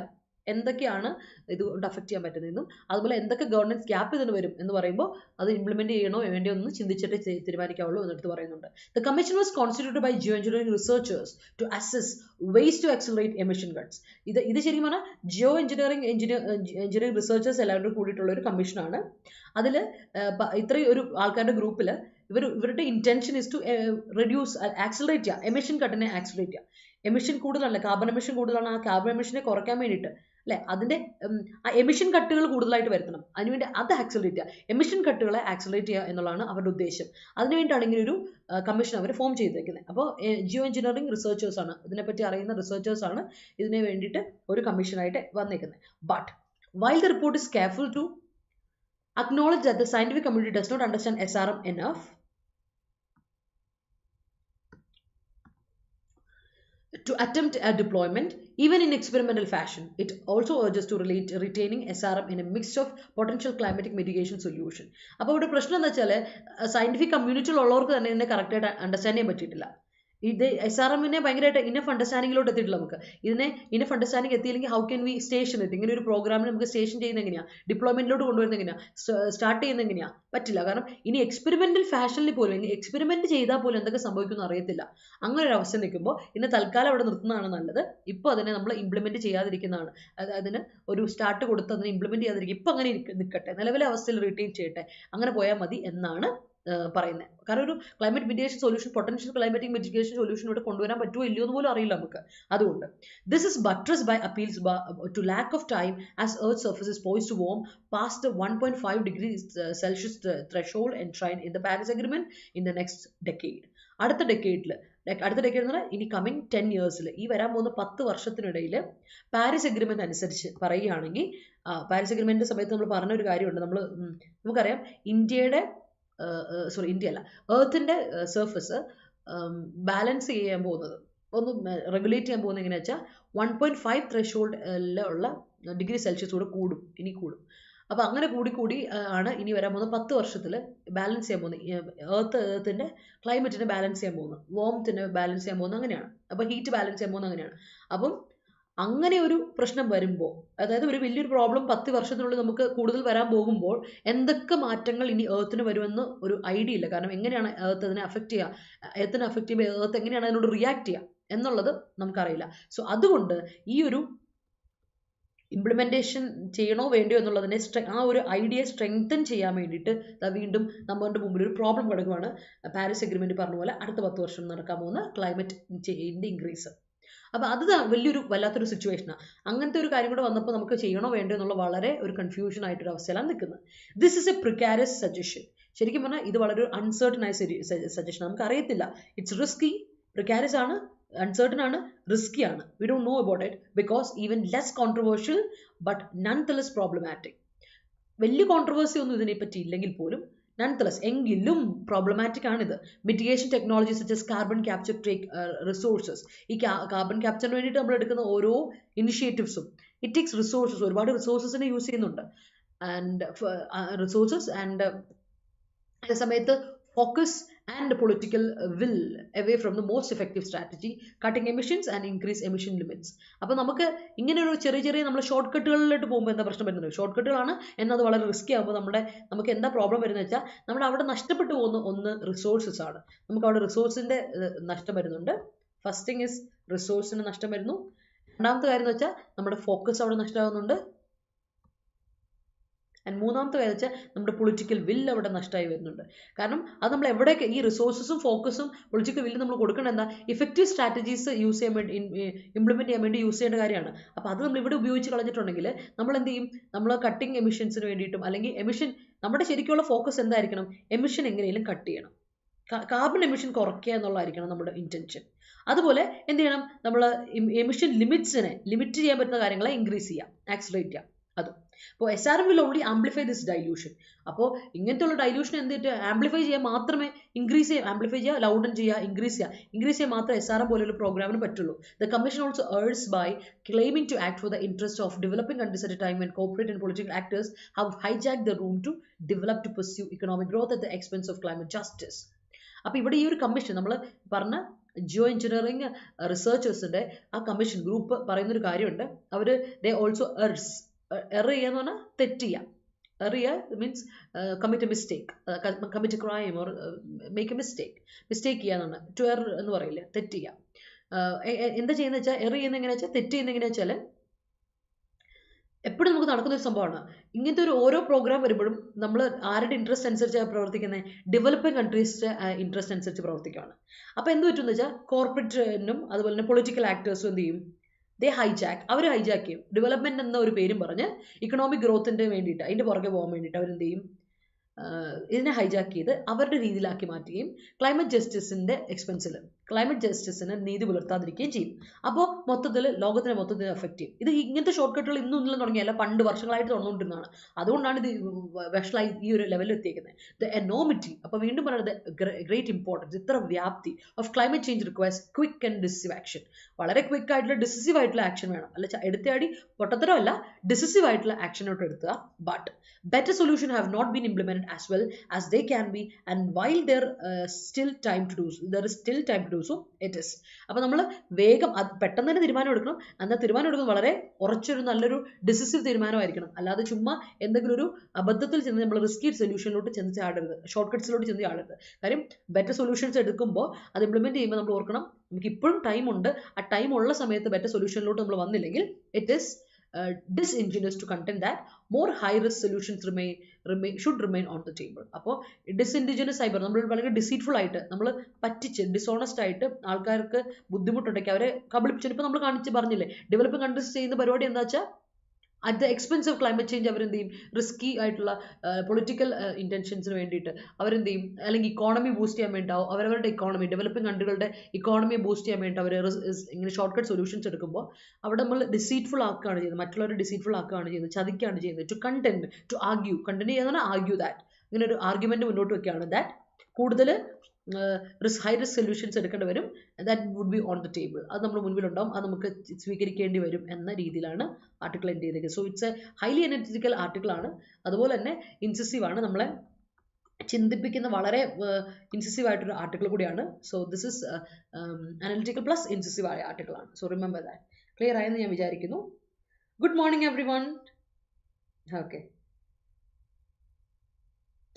എന്തൊക്കെയാണ് ഇതുകൊണ്ട് അഫക്റ്റ് ചെയ്യാൻ പറ്റുന്നതെന്നും അതുപോലെ എന്തൊക്കെ ഗവർണൻസ് ഗ്യാപ്പ് ഇതിന് വരും എന്ന് പറയുമ്പോൾ അത് ഇംപ്ലിമെന്റ് ചെയ്യണോ വേണ്ടിയോ എന്ന് ചിന്തിച്ചിട്ട് തീരുമാനിക്കാവുള്ളൂ എന്നെടുത്ത് പറയുന്നുണ്ട്. The commission was constituted by geo engineering researchers to assess ways to accelerate emission cuts. ഇത് ശരിക്കും പറഞ്ഞാൽ ജിയോ എഞ്ചിനീയറിംഗ് റിസർച്ചേഴ്സ് എല്ലാവരും കൂടിയിട്ടുള്ള ഒരു കമ്മീഷനാണ്. അതിൽ ഇത്രയും ഒരു ആൾക്കാരുടെ ഗ്രൂപ്പിൽ ഇവരുടെ intention is to reduce accelerate ചെയ്യുക, എമിഷൻ കട്ടിനെ ആക്സിലറേറ്റ് ചെയ്യുക. എമിഷൻ കൂടുതലല്ല, കാർബൺ എമിഷൻ കൂടുതലാണ്. ആ കാർബൺ എമിഷനെ കുറയ്ക്കാൻ വേണ്ടിയിട്ട് അല്ലെ, അതിന്റെ ആ എമിഷൻ കട്ടുകൾ കൂടുതലായിട്ട് വരുത്തണം. അതിനുവേണ്ടി അത് ആക്സിലറേറ്റ് ചെയ്യുക, എമിഷൻ കട്ടുകളെ ആക്സിലറേറ്റ് ചെയ്യുക എന്നുള്ളതാണ് അവരുടെ ഉദ്ദേശം. അതിനുവേണ്ടിയാണ് ഇങ്ങനെ ഒരു കമ്മീഷൻ അവർ ഫോം ചെയ്തേക്കുന്നത്. അപ്പോൾ ജിയോ എഞ്ചിനീയറിംഗ് റിസർച്ചേഴ്സ് ആണ്, ഇതിനെപ്പറ്റി അറിയുന്ന റിസർച്ചേഴ്സ് ആണ് ഇതിനെ വേണ്ടിയിട്ട് ഒരു കമ്മീഷനായിട്ട് വന്നേക്കുന്നത്. But while the report is careful to acknowledge that the scientific community does not understand SRM enough to attempt a deployment even in experimental fashion. It also urges to retaining SRM in a mix of potential climatic mitigation solution. അപ്പോൾ ഇവിടെ പ്രശ്നം എന്താ വെച്ചാൽ scientific കമ്മ്യൂണിറ്റിയിലുള്ളവർക്ക് തന്നെ ഇതിനെ കറക്റ്റായിട്ട് understand ചെയ്യാൻ പറ്റിയിട്ടില്ല. ഇത് SRMനെ ഭയങ്കരമായിട്ട് ഇനഫ് അണ്ടർസ്റ്റാൻഡിങ്ങിലോട്ട് എത്തിയിട്ടില്ല. നമുക്ക് ഇതിനെ ഇനഫ് അണ്ടർസ്റ്റാൻഡിങ് എത്തിയില്ലെങ്കിൽ how can we station it? ഇങ്ങനെ ഒരു പ്രോഗ്രാമിന് നമുക്ക് സ്റ്റേഷൻ ചെയ്യുന്നത് എങ്ങനെയാണ്, ഡിപ്ലോയ്മെന്റിലോട്ട് കൊണ്ടുവരുന്നത് എങ്ങനെയാണ്, സ്റ്റാർട്ട് ചെയ്യുന്നത് എങ്ങനെയാണ്? പറ്റില്ല. കാരണം ഇനി എക്സ്പെരിമെന്റൽ ഫാഷനിൽ പോലും എക്സ്പെരിമെന്റ് ചെയ്താൽ പോലും എന്തൊക്കെ സംഭവിക്കുമെന്ന് അറിയത്തില്ല. അങ്ങനെ ഒരു അവസ്ഥ നിൽക്കുമ്പോൾ ഇന്ന് തൽക്കാലം അവിടെ നിർത്തുന്നതാണ് നല്ലത്. ഇപ്പോൾ അതിനെ നമ്മൾ ഇംപ്ലിമെന്റ് ചെയ്യാതിരിക്കുന്നതാണ്, അതിന് ഒരു സ്റ്റാർട്ട് കൊടുത്ത് അതിനെ ഇംപ്ലിമെന്റ് ചെയ്യാതിരിക്കും. ഇപ്പം അങ്ങനെ നിൽക്കട്ടെ, നിലവിലെ അവസ്ഥയിൽ റിട്ടൈൻ ചെയ്യട്ടെ, അങ്ങനെ പോയാൽ മതി എന്നാണ് പറയുന്നത്. കാരണം ഒരു climate mitigation solution, potential climatic mitigation solution ഇവിടെ കൊണ്ടുവരാൻ പറ്റുമോ ഇല്ലയോ എന്ന് പോലും അറിയില്ല നമുക്ക്. അതുകൊണ്ട് this is buttressed by appeals to lack of time as earth surface is poised to warm past the 1.5 degrees Celsius threshold enshrined in the Paris Agreement in the next decade. അടുത്ത ഡെക്കേഡിൽ എന്ന് പറഞ്ഞാൽ ഇനി coming 10 yearsൽ, ഈ വരാൻ പോകുന്ന 10 വർഷത്തിനിടയിൽ Paris agreement അനുസരിച്ച് പറയുകയാണെങ്കിൽ, പാരീസ് അഗ്രിമെന്റിന്റെ സമയത്ത് നമ്മൾ പറഞ്ഞ ഒരു കാര്യമുണ്ട്. നമുക്കറിയാം ഇന്ത്യ അല്ല, എർത്തിന്റെ സർഫസ് ബാലൻസ് ചെയ്യാൻ പോകുന്നത്, ഒന്ന് റെഗുലേറ്റ് ചെയ്യാൻ പോകുന്നത് എങ്ങനെയാ വെച്ചാൽ 1.5 ത്രെഷോൾഡിലുള്ള ഡിഗ്രി സെൽഷ്യസ് കൂടെ ഇനി കൂടും. അപ്പോൾ അങ്ങനെ കൂടി ആണ് ഇനി വരാൻ പോകുന്ന 10 വർഷത്തിൽ ബാലൻസ് ചെയ്യാൻ പോകുന്നത്. എർത്തിന്റെ ക്ലൈമറ്റിനെ ബാലൻസ് ചെയ്യാൻ പോകുന്നത്, വാംത്തിനെ ബാലൻസ് ചെയ്യാൻ പോകുന്നത് അങ്ങനെയാണ്. അപ്പോൾ ഹീറ്റ് ബാലൻസ് ചെയ്യാൻ പോകുന്നത് അങ്ങനെയാണ്. അപ്പം അങ്ങനെ ഒരു പ്രശ്നം വരുമ്പോൾ, അതായത് ഒരു വലിയൊരു പ്രോബ്ലം 10 വർഷത്തിനുള്ളിൽ നമുക്ക് കൂടുതൽ വരാൻ പോകുമ്പോൾ എന്തൊക്കെ മാറ്റങ്ങൾ ഇനി എർത്തിന് വരുമെന്ന് ഒരു ഐഡിയ ഇല്ല. കാരണം എങ്ങനെയാണ് എർത്ത് അതിനെ അഫക്റ്റ് ചെയ്യുക, എർത്തിനെ അഫക്റ്റ് ചെയ്യുമ്പോൾ എർത്ത് എങ്ങനെയാണ് അതിനോട് റിയാക്ട് ചെയ്യുക എന്നുള്ളത് നമുക്കറിയില്ല. സോ അതുകൊണ്ട് ഈ ഒരു ഇംപ്ലിമെൻറ്റേഷൻ ചെയ്യണോ വേണ്ടയോ എന്നുള്ളതിനെ ആ ഒരു ഐഡിയ സ്ട്രെങ്തൻ ചെയ്യാൻ വേണ്ടിയിട്ട് വീണ്ടും നമ്മുടെ മുമ്പിൽ ഒരു പ്രോബ്ലം കിടക്കുകയാണ്. പാരീസ് എഗ്രിമെൻറ്റ് പറഞ്ഞ പോലെ അടുത്ത 10 വർഷം നടക്കാൻ പോകുന്ന ക്ലൈമറ്റ് ചേഞ്ചിൻ്റെ ഇൻക്രീസ്. അപ്പോൾ അത് വലിയൊരു വല്ലാത്തൊരു സിറ്റുവേഷനാണ്. അങ്ങനത്തെ ഒരു കാര്യം കൂടെ വന്നപ്പോൾ നമുക്ക് ചെയ്യണോ വേണ്ടോ എന്നുള്ള വളരെ ഒരു കൺഫ്യൂഷൻ ആയിട്ടൊരു അവസ്ഥയിലാണ് നിൽക്കുന്നത്. This is a precarious suggestion. ശരിക്കും പറഞ്ഞാൽ ഇത് വളരെ ഒരു അൺസർട്ടൺ ആയ സജഷൻ. നമുക്ക് അറിയത്തില്ല. ഇറ്റ്സ് റിസ്കി, പ്രിക്കാരിയസ് ആണ്, uncertain ആണ്, risky ആണ്. We don't know about it because even less controversial but nonetheless problematic. വലിയ കോൺട്രവേഴ്സി ഒന്നും ഇതിനെ പറ്റി ഇല്ലെങ്കിൽ പോലും nonetheless എങ്കിലും പ്രോബ്ലമാറ്റിക് ആണിത്. Mitigation technology such as carbon capture take resources. ഈ കാർബൺ ക്യാപ്ചറിന് വേണ്ടിയിട്ട് നമ്മൾ എടുക്കുന്ന ഓരോ ഇനിഷ്യേറ്റീവ്സും ഇറ്റ് ടേക്സ് റിസോഴ്സസ്, ഒരുപാട് റിസോഴ്സസിനെ യൂസ് ചെയ്യുന്നുണ്ട്. ആൻഡ് റിസോഴ്സസ് ആൻഡ് അതേ സമയത്ത് focus and political will away from the most effective strategy, cutting emissions and increase emission limits. അപ്പോൾ നമുക്ക് ഇങ്ങനെ ഒരു ചെറിയ നമ്മൾ ഷോർട്ട് കട്ടുകളിലോട്ട് പോകുമ്പോൾ എന്താ പ്രശ്നം വരുന്നത്? ഷോർട്ട് കട്ടുകളാണ് എന്നത് വളരെ റിസ്കി ആകുമ്പോൾ നമുക്ക് എന്താ പ്രോബ്ലം വരുന്നത് വെച്ചാൽ നമ്മുടെ അവിടെ നഷ്ടപ്പെട്ടു പോകുന്ന ഒന്ന് റിസോഴ്സസ് ആണ്. നമുക്ക് അവിടെ റിസോഴ്സിൻ്റെ നഷ്ടം വരുന്നുണ്ട്. ഫസ്റ്റ് തിങ് ഇസ് റിസോഴ്സിന് നഷ്ടം വരുന്നു. രണ്ടാമത്തെ കാര്യം എന്ന് വെച്ചാൽ നമ്മുടെ ഫോക്കസ് അവിടെ നഷ്ടമാകുന്നുണ്ട്. ആൻഡ് മൂന്നാമത്തെ കാര്യം വെച്ചാൽ നമ്മുടെ പൊളിറ്റിക്കൽ വില്ല് അവിടെ നഷ്ടമായി വരുന്നുണ്ട്. കാരണം അത് നമ്മൾ എവിടെയൊക്കെ ഈ റിസോഴ്സസും ഫോക്കസും പൊളിറ്റിക്കൽ വില്ല് നമ്മൾ കൊടുക്കേണ്ട എന്താ, ഇഫക്റ്റീവ് സ്ട്രാറ്റജീസ് യൂസ് ചെയ്യാൻ വേണ്ടി ഇംപ്ലിമെൻറ്റ് ചെയ്യാൻ വേണ്ടി യൂസ് ചെയ്യേണ്ട കാര്യമാണ്. അപ്പോൾ അത് നമ്മൾ ഇവിടെ ഉപയോഗിച്ച് കളഞ്ഞിട്ടുണ്ടെങ്കിൽ നമ്മൾ എന്ത് ചെയ്യും? നമ്മൾ കട്ടിങ് എമിഷൻസിന് വേണ്ടിയിട്ടും അല്ലെങ്കിൽ എമിഷൻ നമ്മുടെ ശരിക്കുള്ള ഫോക്കസ് എന്തായിരിക്കണം? എമിഷൻ എങ്ങനെയും കട്ട് ചെയ്യണം, കാർബൺ എമിഷൻ കുറയ്ക്കുക എന്നുള്ളതായിരിക്കണം നമ്മുടെ ഇൻറ്റൻഷൻ. അതുപോലെ എന്ത് ചെയ്യണം? നമ്മൾ എമിഷൻ ലിമിറ്റ്സിനെ ലിമിറ്റ് ചെയ്യാൻ പറ്റുന്ന കാര്യങ്ങളെ ഇൻക്രീസ് ചെയ്യാം, ആക്സിലറേറ്റ് ചെയ്യാം. അതും അപ്പോൾ SRM will only amplify this dilution. അപ്പോൾ ഇങ്ങനത്തെ ഉള്ള ഡൈല്യൂഷൻ എന്തിട്ട് ആംപ്ലിഫൈ ചെയ്യാൻ മാത്രമേ ഇൻക്രീസ് ചെയ്യുക, ആംപ്ലിഫൈ ചെയ്യുക, ലൗഡൻ ചെയ്യുക, ഇൻക്രീസ് ചെയ്യുക മാത്രമേ SRM പോലെയുള്ള പ്രോഗ്രാമിന് പറ്റുള്ളൂ. The commission also urges by claiming to act for the interest of developing countries at a time when corporate and political actors have hijacked the room to develop to pursue economic growth at the expense of climate justice. അപ്പോൾ ഇവിടെ ഈ ഒരു commission നമ്മൾ പറഞ്ഞ Jio engineering റിസർച്ചേഴ്സിൻ്റെ ആ commission group പറയുന്നൊരു കാര്യമുണ്ട്. അവർ they also error ചെയ്യാന്ന് പറഞ്ഞാൽ തെറ്റ് ചെയ്യാം. എറർ ചെയ്യുക means commit a mistake, commit a crime or make a mistake ചെയ്യാന്നാണ്. ടു എറർ എന്ന് പറയില്ല, തെറ്റ് ചെയ്യാം. എന്താ ചെയ്യുന്നത് വെച്ചാൽ എറർ ചെയ്യുന്ന എങ്ങനെയാ വെച്ചാൽ, തെറ്റ് ചെയ്യുന്ന എങ്ങനെയാ വെച്ചാൽ എപ്പോഴും നമുക്ക് നടക്കുന്ന ഒരു സംഭവമാണ്. ഇങ്ങനത്തെ ഒരു ഓരോ പ്രോഗ്രാം വരുമ്പോഴും നമ്മൾ ആരുടെ ഇൻട്രസ്റ്റ് അനുസരിച്ചാണ് പ്രവർത്തിക്കുന്നത്? ഡെവലപ്പിംഗ് കൺട്രീസിൻ്റെ ഇൻട്രസ്റ്റ് അനുസരിച്ച് പ്രവർത്തിക്കുകയാണ്. അപ്പോൾ എന്ത് പറ്റുമെന്ന് വെച്ചാൽ കോർപ്പറേറ്റിനും അതുപോലെ തന്നെ പൊളിറ്റിക്കൽ ആക്ടേഴ്സും എന്ത് ചെയ്യും? അവർ ഹൈജാക്ക് ചെയ്യും. ഡെവലപ്മെന്റ് എന്ന ഒരു പേരും പറഞ്ഞ് ഇക്കണോമിക് ഗ്രോത്തിന്റെ വേണ്ടിയിട്ട് അതിന്റെ പുറകെ പോകാൻ വേണ്ടിയിട്ട് അവരെന്ത് ചെയ്യും? ഇതിനെ ഹൈജാക്ക് ചെയ്ത് അവരുടെ രീതിയിലാക്കി മാറ്റുകയും ക്ലൈമറ്റ് ജസ്റ്റിസിന്റെ എക്സ്പെൻസിൽ ക്ലൈമറ്റ് ജസ്റ്റിസിന് നീതി പുലർത്താതിരിക്കുകയും ചെയ്യും. അപ്പോൾ മൊത്തത്തിൽ ലോകത്തിനെ മൊത്തത്തിൽ എഫക്റ്റ് ചെയ്യും. ഇത് ഇങ്ങനത്തെ ഷോർട്ട് കട്ടുകൾ ഇന്നും ഇന്നലെ തുടങ്ങിയല്ല, പണ്ട് വർഷങ്ങളായിട്ട് തുറന്നുകൊണ്ടിരുന്നതാണ്. അതുകൊണ്ടാണ് ഇത് വഷളായി ഈ ഒരു ലെവലിൽ എത്തിയിരിക്കുന്നത്. ദ എനോമിറ്റി, അപ്പോൾ വീണ്ടും പറയുന്നത് ഗ്രേറ്റ് ഇമ്പോർട്ടൻസ്, ഇത്ര വ്യാപ്തി of climate change requires quick and decisive action. വളരെ ക്വിക്ക് ആയിട്ടുള്ള ഡിസിസീവ് ആയിട്ടുള്ള ആക്ഷൻ വേണം. അല്ല എടുത്തയാടി പൊട്ടത്തരമല്ല, ഡിസിസീവ് ആയിട്ടുള്ള ആക്ഷനോട്ട് എടുക്കുക. But better solution have not been implemented as well as they can be, and while there is still time to do so it is. അപ്പോൾ നമ്മൾ വേഗം പെട്ടെന്ന് തന്നെ തീരുമാനം എടുക്കണം. എന്നാൽ തീരുമാനം എടുക്കുന്നത് വളരെ ഉറച്ചൊരു നല്ലൊരു ഡിസിസീവ് തീരുമാനമായിരിക്കണം. അല്ലാതെ ചുമ്മാ എന്തെങ്കിലും ഒരു അബദ്ധത്തിൽ ചെന്ന് നമ്മൾ റിസ്കി സൊല്യൂഷനിലോട്ട് ചെന്ന് ചാടരുത്, ഷോർട്ട് കട്ട്സിലോട്ട് ചെന്ന് ചാടരുത്. കാര്യം ബെറ്റർ സൊല്യൂഷൻസ് എടുക്കുമ്പോൾ അത് ഇംപ്ലിമെന്റ് ചെയ്യുമ്പോൾ നമ്മൾ ഓർക്കണം, നമുക്ക് ഇപ്പോഴും ടൈമുണ്ട്. ആ ടൈം ഉള്ള സമയത്ത് ബെറ്റർ സൊല്യൂഷനിലോട്ട് നമ്മൾ വന്നില്ലെങ്കിൽ it is disingenuous to contend that more high-risk solutions should remain on the table. അപ്പോൾ disingenuous ആയി നമ്മൾ വളരെ ഡിസീറ്റ്ഫുൾ ആയിട്ട് നമ്മൾ പറ്റിച്ച് ഡിസോണസ്റ്റ് ആയിട്ട് ആൾക്കാർക്ക് ബുദ്ധിമുട്ടുണ്ടെങ്കിൽ അവരെ കബളിപ്പിച്ചു. ഇപ്പോൾ നമ്മൾ പറഞ്ഞില്ലേ, ഡെവലപ്പിംഗ് കൺട്രീസ് ചെയ്യുന്ന പരിപാടി എന്താ വെച്ചാൽ at the expense of climate change അവരെന്ത് ചെയ്യും? റിസ്കി ആയിട്ടുള്ള പൊളിറ്റിക്കൽ ഇൻറ്റൻഷൻസിന് വേണ്ടിയിട്ട് അവരെന്ത് ചെയ്യും? അല്ലെങ്കിൽ ഇക്കോണമി ബൂസ്റ്റ് ചെയ്യാൻ വേണ്ടിയിട്ടാവും അവരവരുടെ ഇക്കോണമി, ഡെവലപ്പിംഗ് കൺട്രികളുടെ ഇക്കോണമിയെ ബൂസ്റ്റ് ചെയ്യാൻ വേണ്ടിയിട്ട് അവർ ഇങ്ങനെ ഷോർട്ട് കട്ട് സൊല്യൂഷൻസ് എടുക്കുമ്പോൾ അവിടെ നമ്മൾ ഡിസീറ്റ്ഫുൾ ആക്കുകയാണ് ചെയ്യുന്നത്, മറ്റുള്ളവരെ ഡിസീറ്റ്ഫുൾ ആക്കുകയാണ് ചെയ്യുന്നത്, ചതിക്കുകയാണ് ചെയ്യുന്നത്. To contend, to argue, contend ചെയ്യുന്ന ആർഗ്യൂ ദാറ്റ്, ഇങ്ങനെ ഒരു ആർഗ്യുമെന്റ് മുന്നോട്ട് വെക്കുകയാണ് ദാറ്റ് കൂടുതൽ ഹൈ റിസ്ക് സൊല്യൂഷൻസ് എടുക്കേണ്ടി വരും. That would be on the table, അത് നമ്മുടെ മുൻപിലുണ്ടാവും, അത് നമുക്ക് സ്വീകരിക്കേണ്ടി വരും എന്ന രീതിയിലാണ് ആർട്ടിക്കിൾ എൻഡ് ചെയ്തേക്കുന്നത്. So it's a highly analytical ആർട്ടിക്കിളാണ്. അതുപോലെ തന്നെ ഇൻസെസീവ് ആണ്, നമ്മളെ ചിന്തിപ്പിക്കുന്ന വളരെ ഇൻസെസീവ് ആയിട്ടൊരു ആർട്ടിക്കിൾ കൂടിയാണ്. So this is analytical plus incisive ആയ ആർട്ടിക്കിളാണ്. So remember that. ക്ലിയർ ആയെന്ന് ഞാൻ വിചാരിക്കുന്നു. Good morning everyone. Okay,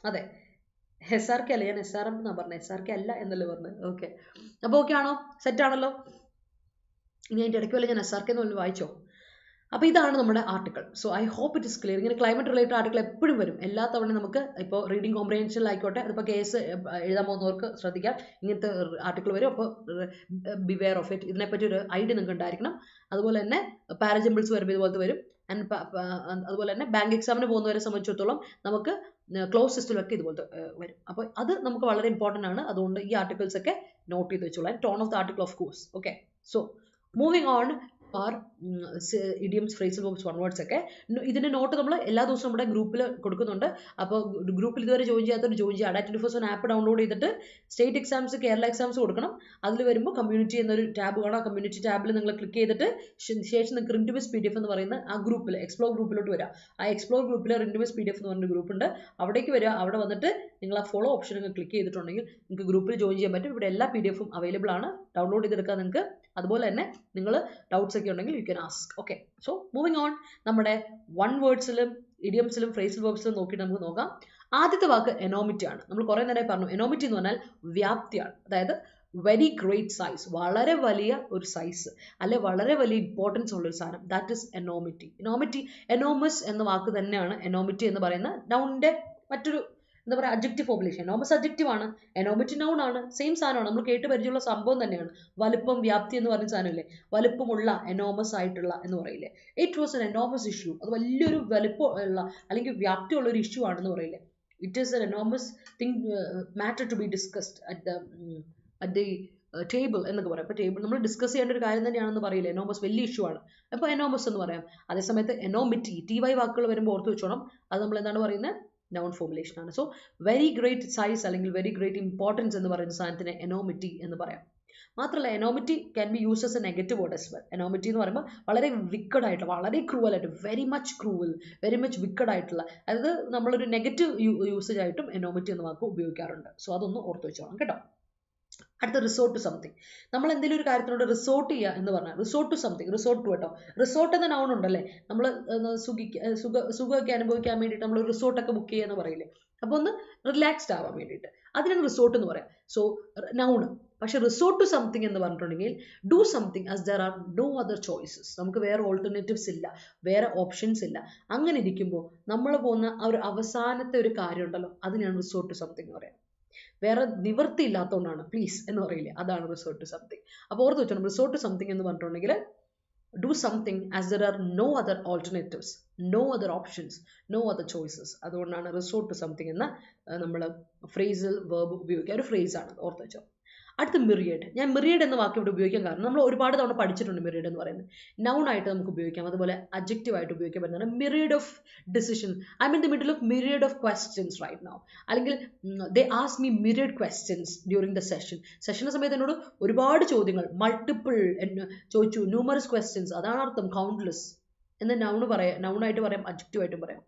അതെ, SRK അല്ല, ഞാൻ SRM എന്നാണ് പറഞ്ഞത്, SRK അല്ല എന്നല്ലേ പറഞ്ഞത്. ഓക്കെ, അപ്പോൾ ഓക്കെ ആണോ? സെറ്റ് ആണല്ലോ. ഇനി അതിൻ്റെ ഇടയ്ക്ക് വല്ല ഞാൻ SRK എന്ന് വായിച്ചോ? അപ്പോൾ ഇതാണ് നമ്മുടെ article. So I hope it is clear. ഇങ്ങനെ ക്ലൈമറ്റ് റിലേറ്റഡ് ആർട്ടിക്കിൾ എപ്പോഴും വരും, എല്ലാ തവണയും നമുക്ക്. ഇപ്പോൾ റീഡിംഗ് കോംപ്രിഹെൻഷനിലായിക്കോട്ടെ, അതിപ്പോൾ കേസ് എഴുതാൻ പോകുന്നവർക്ക് ശ്രദ്ധിക്കാം, ഇങ്ങനത്തെ ആർട്ടിക്കിൾ വരും. അപ്പോൾ ബിവെയർ ഓഫ് ഇറ്റ്, ഇതിനെപ്പറ്റി ഒരു ഐഡിയ നിങ്ങൾക്ക് ഉണ്ടായിരിക്കണം. അതുപോലെ തന്നെ പാരജമ്പിൾസ് വരുമ്പോൾ ഇതുപോലത്തെ വരും. ആൻഡ് അതുപോലെ തന്നെ ബാങ്ക് എക്സാമിന് പോകുന്നവരെ സംബന്ധിച്ചിടത്തോളം നമുക്ക് ക്ലോസ് ലിസ്റ്റിലൊക്കെ ഇതുപോലത്തെ വരും. അപ്പോൾ അത് നമുക്ക് വളരെ ഇമ്പോർട്ടൻ്റ് ആണ്. അതുകൊണ്ട് ഈ ആർട്ടിക്കിൾസ് ഒക്കെ നോട്ട് ചെയ്ത് വെച്ചോളാം. Tone of the article of course. Okay, so moving on are idioms, phrasal verbs, one words ഒക്കെ. ഇതിൻ്റെ നോട്ട് നമ്മൾ എല്ലാ ദിവസവും നമ്മുടെ ഗ്രൂപ്പിൽ കൊടുക്കുന്നുണ്ട്. അപ്പോൾ ഗ്രൂപ്പിൽ ഇതുവരെ ജോയിൻ ചെയ്യാത്തവർ ജോയിൻ ചെയ്യുക. Adda247 ആപ്പ് ഡൗൺലോഡ് ചെയ്തിട്ട് സ്റ്റേറ്റ് എക്സാംസ്, കേരള എക്സാംസ് കൊടുക്കണം. അതിൽ വരുമ്പോൾ കമ്മ്യൂണിറ്റി എന്നൊരു ടാബ് കാണാം. കമ്മ്യൂണിറ്റി ടാബിൽ നിങ്ങൾ ക്ലിക്ക് ചെയ്തിട്ട് ശേഷം നിങ്ങൾക്ക് റിൻറ്റുബസ് PDF എന്ന് പറയുന്ന ആ ഗ്രൂപ്പിൽ, എക്സ്പ്ലോർ ഗ്രൂപ്പിലോട്ട് വരാം. ആ എക്സ്പ്ലോർ ഗ്രൂപ്പിൽ റിൻറ്റുബസ് PDF എന്ന് പറഞ്ഞൊരു ഗ്രൂപ്പ് ഉണ്ട്. അവിടേക്ക് വരിക. അവിടെ വന്നിട്ട് നിങ്ങൾ ആ ഫോളോ ഓപ്ഷൻ നിങ്ങൾ ക്ലിക്ക് ചെയ്തിട്ടുണ്ടെങ്കിൽ നിങ്ങൾക്ക് ഗ്രൂപ്പിൽ ജോയിൻ ചെയ്യാൻ പറ്റും. ഇവിടെ എല്ലാ PDFും അവൈലബിൾ ആണ്, ഡൗൺലോഡ് ചെയ്തെടുക്കാൻ നിങ്ങൾക്ക്. അതുപോലെ തന്നെ നിങ്ങൾ ഡൗട്ട്സ് ഒക്കെ ഉണ്ടെങ്കിൽ you can ask. Okay, so moving on. നമ്മുടെ വൺ വേർഡ്സിലും ഇഡിയംസിലും ഫ്രേസൽ വേർബ്സിലും നോക്കിയിട്ട് നമുക്ക് നോക്കാം. ആദ്യത്തെ വാക്ക് എനോമിറ്റി ആണ്. നമ്മൾ കുറേ നേരമായി പറഞ്ഞു. എനോമിറ്റി എന്ന് പറഞ്ഞാൽ വ്യാപ്തിയാണ്. അതായത് വെരി ഗ്രേറ്റ് സൈസ്, വളരെ വലിയ ഒരു സൈസ്, അല്ലെ വളരെ വലിയ ഇമ്പോർട്ടൻസ് ഉള്ള ഒരു സാധനം. That is എനോമിറ്റി. എനോമസ് എന്ന വാക്ക് തന്നെയാണ് എനോമിറ്റി എന്ന് പറയുന്ന നൗണിന്റെ മറ്റൊരു എന്താ പറയുക, അഡ്ജക്റ്റീവ് ഫോർമുലേഷൻ. എനോമസ് അഡ്ജക്റ്റീവ് ആണ്, എനോമിറ്റി നൗൺ ആണ്. സെയിം സാധനമാണ്, നമ്മൾ കേട്ട് പരിചയമുള്ള സംഭവം തന്നെയാണ്. വലുപ്പം, വ്യാപ്തി എന്ന് പറയുന്ന സാധനമില്ലേ, വലുപ്പമുള്ള, എനോമസ് ആയിട്ടുള്ള എന്ന് പറയില്ലേ. It was an enormous issue. അത് വലിയൊരു വലുപ്പമുള്ള അല്ലെങ്കിൽ വ്യാപ്തിയുള്ള ഒരു ഇഷ്യൂ ആണെന്ന് പറയില്ലേ. It is an enormous thing, matter to be discussed at the table എന്നൊക്കെ പറയാം. അപ്പോൾ ടേബിൾ നമ്മൾ ഡിസ്കസ് ചെയ്യേണ്ട ഒരു കാര്യം തന്നെയാണെന്ന് പറയില്ലേ. എനോമസ് വലിയ ഇഷ്യൂ ആണ്. അപ്പോൾ എനോമസ് എന്ന് പറയാം. അതേസമയത്ത് എനോമിറ്റി, TY വാക്കുകൾ വരുമ്പോൾ ഓർത്ത് വെച്ചോണം. അത് നമ്മൾ എന്താണ് പറയുന്നത്, നൗൺ ഫോർമുലേഷൻ ആണ്. സോ വെരി ഗ്രേറ്റ് സൈസ് അല്ലെങ്കിൽ വെരി ഗ്രേറ്റ് ഇമ്പോർട്ടൻസ് എന്ന് പറയുന്ന സാധനത്തിന് എനോമിറ്റി എന്ന് പറയാം. മാത്രമല്ല enormity can be use as a negative word as well. Enormity എന്ന് പറയുമ്പോൾ വളരെ വിക്കഡ് ആയിട്ടുള്ള, വളരെ ക്രൂവൽ ആയിട്ട്, very much cruel, very much wicked ആയിട്ടുള്ള, അതായത് നമ്മളൊരു നെഗറ്റീവ് യൂസേജ് ആയിട്ടും എനോമിറ്റി എന്ന വാക്ക് ഉപയോഗിക്കാറുണ്ട്. സോ അതൊന്ന് ഓർത്ത് വെച്ചോളാം കേട്ടോ. അടുത്ത റിസോർട്ട് ടു സംതിങ്. നമ്മൾ എന്തെങ്കിലും ഒരു കാര്യത്തിനോട് റിസോർട്ട് ചെയ്യുക എന്ന് പറഞ്ഞാൽ resort to something, resort to കേട്ടോ. റിസോർട്ട് എന്ന നൗൺ ഉണ്ടല്ലേ, നമ്മൾ സുഖമൊക്കെ അനുഭവിക്കാൻ വേണ്ടിയിട്ട് നമ്മൾ റിസോർട്ടൊക്കെ ബുക്ക് ചെയ്യുക എന്ന് പറയില്ലേ. അപ്പോൾ ഒന്ന് റിലാക്സ്ഡ് ആവാൻ വേണ്ടിയിട്ട് അതിനാണ് റിസോർട്ട് എന്ന് പറയാം. So noun. പക്ഷെ റിസോർട്ട് ടു സംതിങ് എന്ന് പറഞ്ഞിട്ടുണ്ടെങ്കിൽ do something as there are no other choices. നമുക്ക് വേറെ ഓൾട്ടർനേറ്റീവ്സ് ഇല്ല, വേറെ ഓപ്ഷൻസ് ഇല്ല. അങ്ങനെ ഇരിക്കുമ്പോൾ നമ്മൾ പോകുന്ന ആ ഒരു അവസാനത്തെ ഒരു കാര്യം ഉണ്ടല്ലോ, അതിനാണ് റിസോർട്ട് ടു സംതിങ് എന്ന് പറയാം. വേറെ നിവൃത്തി ഇല്ലാത്തതുകൊണ്ടാണ് പ്ലീസ് എന്ന് പറയില്ലേ, അതാണ് റിസോർട്ട് ടു സംതിങ്. അപ്പോൾ ഓർത്ത് വെച്ചോണം, റിസോർട്ട് ടു സംതിങ് എന്ന് പറഞ്ഞിട്ടുണ്ടെങ്കിൽ do something as there are no other alternatives, no other options, no other choices. അതുകൊണ്ടാണ് റിസോർട്ട് ടു സംതിങ് എന്ന നമ്മൾ ഫ്രേസൽ വേർബ് ഉപയോഗിക്കുക. ഒരു ഫ്രേസാണ്, ഓർത്ത് വെച്ചോ. അടുത്ത മിറിയേഡ്. ഞാൻ മിറിയേഡ് എന്ന വാക്ക് ഇവിടെ ഉപയോഗിക്കാൻ കാരണം നമ്മൾ ഒരുപാട് തവണ പഠിച്ചിട്ടുണ്ട്. മിറിയേഡ് എന്ന് പറയുന്നത് നൗൺ ആയിട്ട് നമുക്ക് ഉപയോഗിക്കാം, അതുപോലെ അഡ്ജക്റ്റീവ് ആയിട്ട് ഉപയോഗിക്കാൻ പറ്റുന്നതാണ്. Myriad of decision, I mean the middle of myriad of questions right now. അല്ലെങ്കിൽ they ask me myriad questions during the സെഷൻ്റെ സമയത്ത് എന്നോട് ഒരുപാട് ചോദ്യങ്ങൾ, മൾട്ടിപ്പിൾ ചോദിച്ചു, ന്യൂമറസ് ക്വസ്റ്റ്യൻസ്. അതാണ് അർത്ഥം കൗണ്ട്ലെസ് എന്ന് നൗണായിട്ട് പറയാം, അഡ്ജക്റ്റീവ് ആയിട്ടും പറയാം.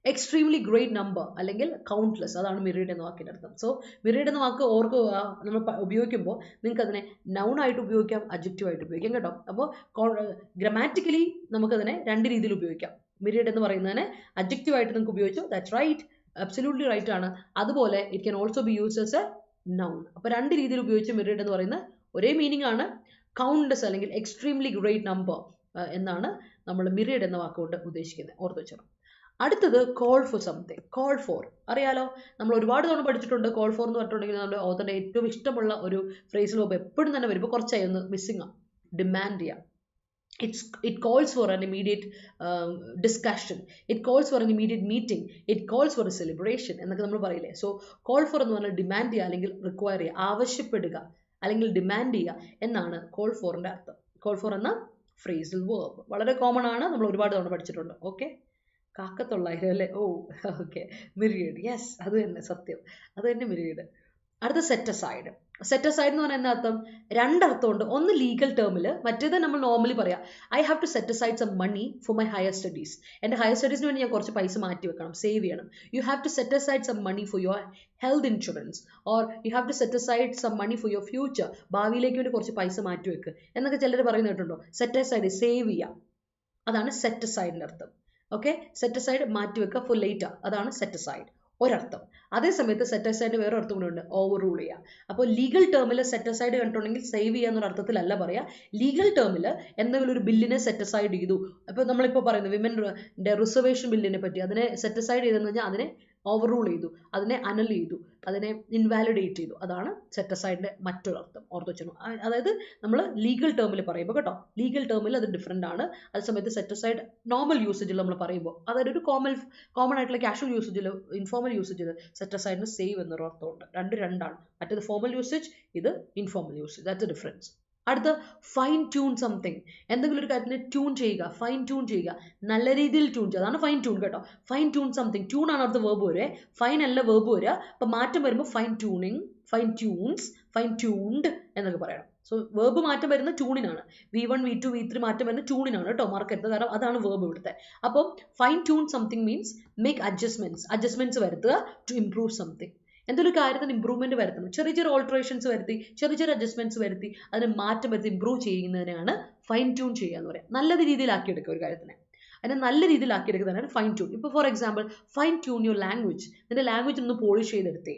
എക്സ്ട്രീംലി ഗ്രേറ്റ് നമ്പർ അല്ലെങ്കിൽ കൗണ്ട്ലെസ്, അതാണ് മിറിയേഡ് എന്ന വാക്കിൻ്റെ അർത്ഥം. സോ മിറിയേഡ് എന്ന വാക്ക് ഓർക്കുക, നമ്മൾ ഉപയോഗിക്കുമ്പോൾ നിങ്ങൾക്ക് അതിനെ നൗൺ ആയിട്ട് ഉപയോഗിക്കാം, അഡ്ജക്റ്റീവ് ആയിട്ട് ഉപയോഗിക്കാം കേട്ടോ. അപ്പോൾ ഗ്രാമാറ്റിക്കലി നമുക്കതിനെ രണ്ട് രീതിയിൽ ഉപയോഗിക്കാം. മിറിയേഡ് എന്ന് പറയുന്നതിനെ അഡ്ജക്റ്റീവ് ആയിട്ട് നിങ്ങൾക്ക് ഉപയോഗിച്ചു, ദാറ്റ്സ് റൈറ്റ്, അബ്സല്യൂട്ട്ലി റൈറ്റ് ആണ്. അതുപോലെ it can also be use as A noun. അപ്പോൾ രണ്ട് രീതിയിൽ ഉപയോഗിച്ച് മിറിയേഡ് എന്ന് പറയുന്ന ഒരേ മീനിങ് ആണ്. കൗണ്ട്ലെസ് അല്ലെങ്കിൽ എക്സ്ട്രീംലി ഗ്രേറ്റ് നമ്പർ എന്നാണ് നമ്മൾ മിറിയേഡ് എന്ന വാക്കുകൊണ്ട് ഉദ്ദേശിക്കുന്നത്, ഓർത്ത് വെച്ചോ. അടുത്തത് call for something. Call for അറിയാലോ, നമ്മൾ ഒരുപാട് തവണ പഠിച്ചിട്ടുണ്ട്. കോൾ ഫോർ എന്ന് പറഞ്ഞിട്ടുണ്ടെങ്കിൽ നമ്മുടെ ഓതറിൻ്റെ ഏറ്റവും ഇഷ്ടമുള്ള ഒരു ഫ്രേസിൽ എപ്പോഴും തന്നെ വരുമ്പോൾ കുറച്ചായി ഒന്ന് മിസ്സിങ് ആണ്, ഡിമാൻഡ് ചെയ്യാം. It calls for an immediate discussion. It calls for an immediate meeting. It calls for a celebration എന്നൊക്കെ നമ്മൾ പറയില്ലേ. സോ കോൾ ഫോർ എന്ന് പറഞ്ഞാൽ ഡിമാൻഡ് ചെയ്യുക അല്ലെങ്കിൽ റിക്വയർ ചെയ്യുക, ആവശ്യപ്പെടുക അല്ലെങ്കിൽ ഡിമാൻഡ് ചെയ്യുക എന്നാണ് കോൾ ഫോറിൻ്റെ അർത്ഥം. കോൾ ഫോർ എന്ന ഫ്രേസൽ വേർബ് വളരെ കോമൺ ആണ്, നമ്മൾ ഒരുപാട് തവണ പഠിച്ചിട്ടുണ്ട്. ഓക്കെ, കാക്കത്തൊള്ളായിരം അല്ലേ? ഓ ഓക്കെ, മിറിയേഡ്, യെസ്, അത് തന്നെ സത്യം, അത് തന്നെ മിറിയേഡ്. അടുത്ത സെറ്റ് അസൈഡ്. സെറ്റ് അസൈഡ് എന്ന് പറയുന്ന അർത്ഥം രണ്ടർത്ഥമുണ്ട്. ഒന്ന് ലീഗൽ ടേമിൽ, മറ്റേത് നമ്മൾ നോർമലി പറയാം I have to set aside some money for my higher studies. എൻ്റെ ഹയർ സ്റ്റഡീസിന് വേണ്ടി ഞാൻ കുറച്ച് പൈസ മാറ്റി വെക്കണം, സേവ് ചെയ്യണം. You have to set aside some money for your health insurance, or you have to set aside some money for your future. ഭാവിയിലേക്ക് വേണ്ടി കുറച്ച് പൈസ മാറ്റി വെക്ക് എന്നൊക്കെ ചിലർ പറയുന്നത് കേട്ടുണ്ടോ. സെറ്റ് അസൈഡ് സേവ് ചെയ്യാം, അതാണ് സെറ്റ് അസൈഡിൻ്റെ അർത്ഥം. ഓക്കെ, സെറ്റ് അസൈഡ് മാറ്റി വെക്കുക ഫോർ ലേറ്റർ, അതാണ് സെറ്റ് അസൈഡ് ഒരർത്ഥം. അതേസമയത്ത് സെറ്റ് അസൈഡ് വേറെ അർത്ഥം കൂടെ ഉണ്ട്, ഓവർ റൂൾ ചെയ്യുക. അപ്പോൾ ലീഗൽ ടേമിൽ സെറ്റ് അസൈഡ് കണ്ടിട്ടുണ്ടെങ്കിൽ സേവ് ചെയ്യുക എന്നൊരു അർത്ഥത്തിലല്ല പറയുക. ലീഗൽ ടേമിൽ എന്തെങ്കിലും ഒരു ബില്ലിനെ സെറ്റ് അസൈഡ് ചെയ്തു, അപ്പോൾ നമ്മളിപ്പോൾ പറയുന്നത് വിമൻ്റെ റിസർവേഷൻ ബില്ലിനെ പറ്റി, അതിനെ സെറ്റ് അസൈഡ് ചെയ്തെന്ന് പറഞ്ഞാൽ അതിനെ ഓവർ റൂൾ ചെയ്തു, അതിനെ അനൽ ചെയ്തു, അതിനെ ഇൻവാലിഡേറ്റ് ചെയ്തു, അതാണ് സെറ്റ് അസൈഡിൻ്റെ മറ്റൊരർത്ഥം. ഓർത്ത് വെച്ചു. അതായത് നമ്മൾ ലീഗൽ ടേമിൽ പറയുമ്പോൾ കേട്ടോ, ലീഗൽ ടേമിൽ അത് ഡിഫറെൻ്റ് ആണ്. അതേസമയത്ത് സെറ്റ് അസൈഡ് നോർമൽ യൂസേജിൽ നമ്മൾ പറയുമ്പോൾ, അതായത് ഒരു കോമൺ ആയിട്ടുള്ള കാഷ്വൽ യൂസേജിൽ, ഇൻഫോർമൽ യൂസേജിൽ സെറ്റ് അസൈഡിന് സേവ് എന്നൊരു അർത്ഥമുണ്ട്. രണ്ടാണ്. മറ്റേത് ഫോർമൽ യൂസേജ്, ഇത് informal usage. That's A difference. അടുത്ത ഫൈൻ ട്യൂൺ സംതിങ്, എന്തെങ്കിലും ഒരു കാര്യത്തിനെ ട്യൂൺ ചെയ്യുക, ഫൈൻ ട്യൂൺ ചെയ്യുക, നല്ല രീതിയിൽ ട്യൂൺ ചെയ്യുക, അതാണ് ഫൈൻ ട്യൂൺ കേട്ടോ. ഫൈൻ ട്യൂൺ സംതിങ്, ട്യൂൺ ആണ് അടുത്ത വേർബ് വരെ, ഫൈൻ അല്ല വേർബ് വരിക. അപ്പം മാറ്റം വരുമ്പോൾ fine tuning, fine tunes, fine tuned എന്നൊക്കെ പറയണം. സോ വേർബ് മാറ്റം വരുന്നത് ട്യൂണിനാണ്. V1 V2 V3 മാറ്റം വരുന്നത് ട്യൂണിനാണ് കേട്ടോ, മറക്കരുത്, കാരണം അതാണ് വേർബ് ഇവിടുത്തെ. അപ്പോൾ fine tune something means make adjustments വരുത്തുക ടു ഇംപ്രൂവ് സംതിങ്. എന്തൊരു കാര്യത്തിന് ഇമ്പ്രൂവ്മെന്റ് വരുത്തണം, ചെറിയ ഓൾട്ടറേഷൻസ് വരുത്തി, ചെറിയ അഡ്ജസ്റ്റ്മെന്റ്സ് വരുത്തി, അതിന് മാറ്റം വരുത്തി ഇമ്പ്രൂവ് ചെയ്യുന്നതിനാണ് ഫൈൻ ട്യൂൺ ചെയ്യുക എന്ന് പറയാം. നല്ല രീതിയിലാക്കിയെടുക്കുക ഒരു കാര്യത്തിനെ, അതിനെ നല്ല രീതിയിലാക്കിയെടുക്കുന്നതാണ് ഫൈൻ ട്യൂൺ. ഇപ്പോൾ for example, fine tune your language, നിന്റെ ലാംഗ്വേജ് ഒന്ന് പോളിഷ് ചെയ്തെടുത്തേ,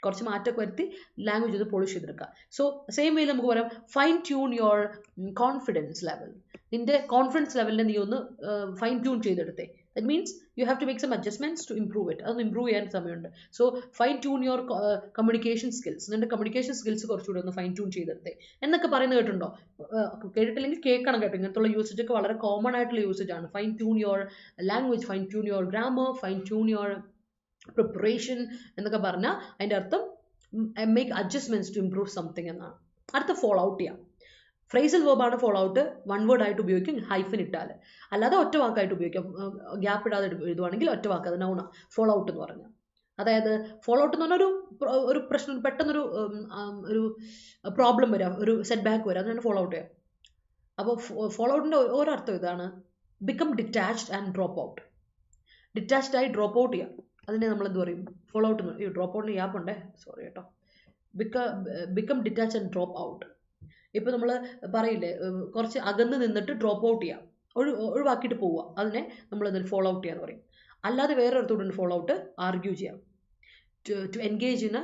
കുറച്ച് മാറ്റമൊക്കെ വരുത്തി ലാംഗ്വേജ് ഒന്ന് പോളിഷ് ചെയ്തെടുക്കുക. സോ സെയിം വേയിൽ നമുക്ക് പറയാം fine tune your confidence level, നിന്റെ കോൺഫിഡൻസ് ലെവലിനെ നീ ഒന്ന് ഫൈൻ ട്യൂൺ ചെയ്തെടുത്തേ. That means you have to make some adjustments to improve it. അതൊന്ന് ഇമ്പ്രൂവ് ചെയ്യാൻ സമയമുണ്ട്. So fine tune your communication skills, നിന്റെ കമ്മ്യൂണിക്കേഷൻ സ്കിൽസ് കുറച്ചുകൂടി ഒന്ന് ഫൈൻ ട്യൂൺ ചെയ്തെടുത്തേ എന്നൊക്കെ പറയുന്നത് കേട്ടിട്ടുണ്ടോ? കേട്ടിട്ടില്ലെങ്കിൽ കേൾക്കണം കേട്ടോ. ഇങ്ങനത്തുള്ള യൂസേജ് ഒക്കെ വളരെ കോമൺ ആയിട്ടുള്ള യൂസേജ് ആണ്. Fine tune your language, fine tune your grammar, fine tune your preparation എന്നൊക്കെ പറഞ്ഞാൽ അതിൻ്റെ അർത്ഥം make adjustments to improve something എന്നാണ്. അടുത്ത ഫോളോ ഔട്ട് ചെയ്യാം. ഫ്രേസൽ വേർബാണ് ഫോളോ ഔട്ട്. വൺ വേർഡ് ആയിട്ട് ഉപയോഗിക്കും, ഹൈഫൻ ഇട്ടാൽ. അല്ലാതെ ഒറ്റ വാക്കായിട്ട് ഉപയോഗിക്കാം, ഗ്യാപ്പ് ഇടാതെ എഴുതുവാണെങ്കിൽ ഒറ്റ വാക്ക്, അത് നൗണാണ് ഫോളോ ഔട്ട് എന്ന് പറഞ്ഞാൽ. അതായത് ഫോളോ ഔട്ട് എന്ന് പറഞ്ഞാൽ ഒരു പ്രശ്നം, പെട്ടെന്നൊരു ഒരു പ്രോബ്ലം വരാം, ഒരു സെറ്റ് ബാക്ക് വരാം, അതിനാണ് ഫോളോ ഔട്ട് ചെയ്യാം. അപ്പോൾ ഫോളോ ഔട്ടിൻ്റെ ഒരർത്ഥം ഇതാണ്, become detached and drop out. Detached ആയി ഡ്രോപ്പ് ഔട്ട് ചെയ്യാം, അതിനെ നമ്മൾ എന്ത് പറയും? ഫോളോ ഔട്ട് എന്ന്. ഈ ഡ്രോപ്പ് ഔട്ടിന് ഗ്യാപ്പ് ഉണ്ടേ, സോറി കേട്ടോ. Become detach and drop out. ഇപ്പോൾ നമ്മൾ പറയില്ലേ, കുറച്ച് അകന്ന് നിന്നിട്ട് ഡ്രോപ്പ് ഔട്ട് ചെയ്യാം, ഒഴിവാക്കിയിട്ട് പോവുക, അതിനെ നമ്മൾ എന്തെങ്കിലും ഫോളോ ഔട്ട് ചെയ്യാന്ന് പറയും. അല്ലാതെ വേറെ ഒരിടത്തോടെ ഫോളോ ഔട്ട് ആർഗ്യൂ ചെയ്യാം, to engage in a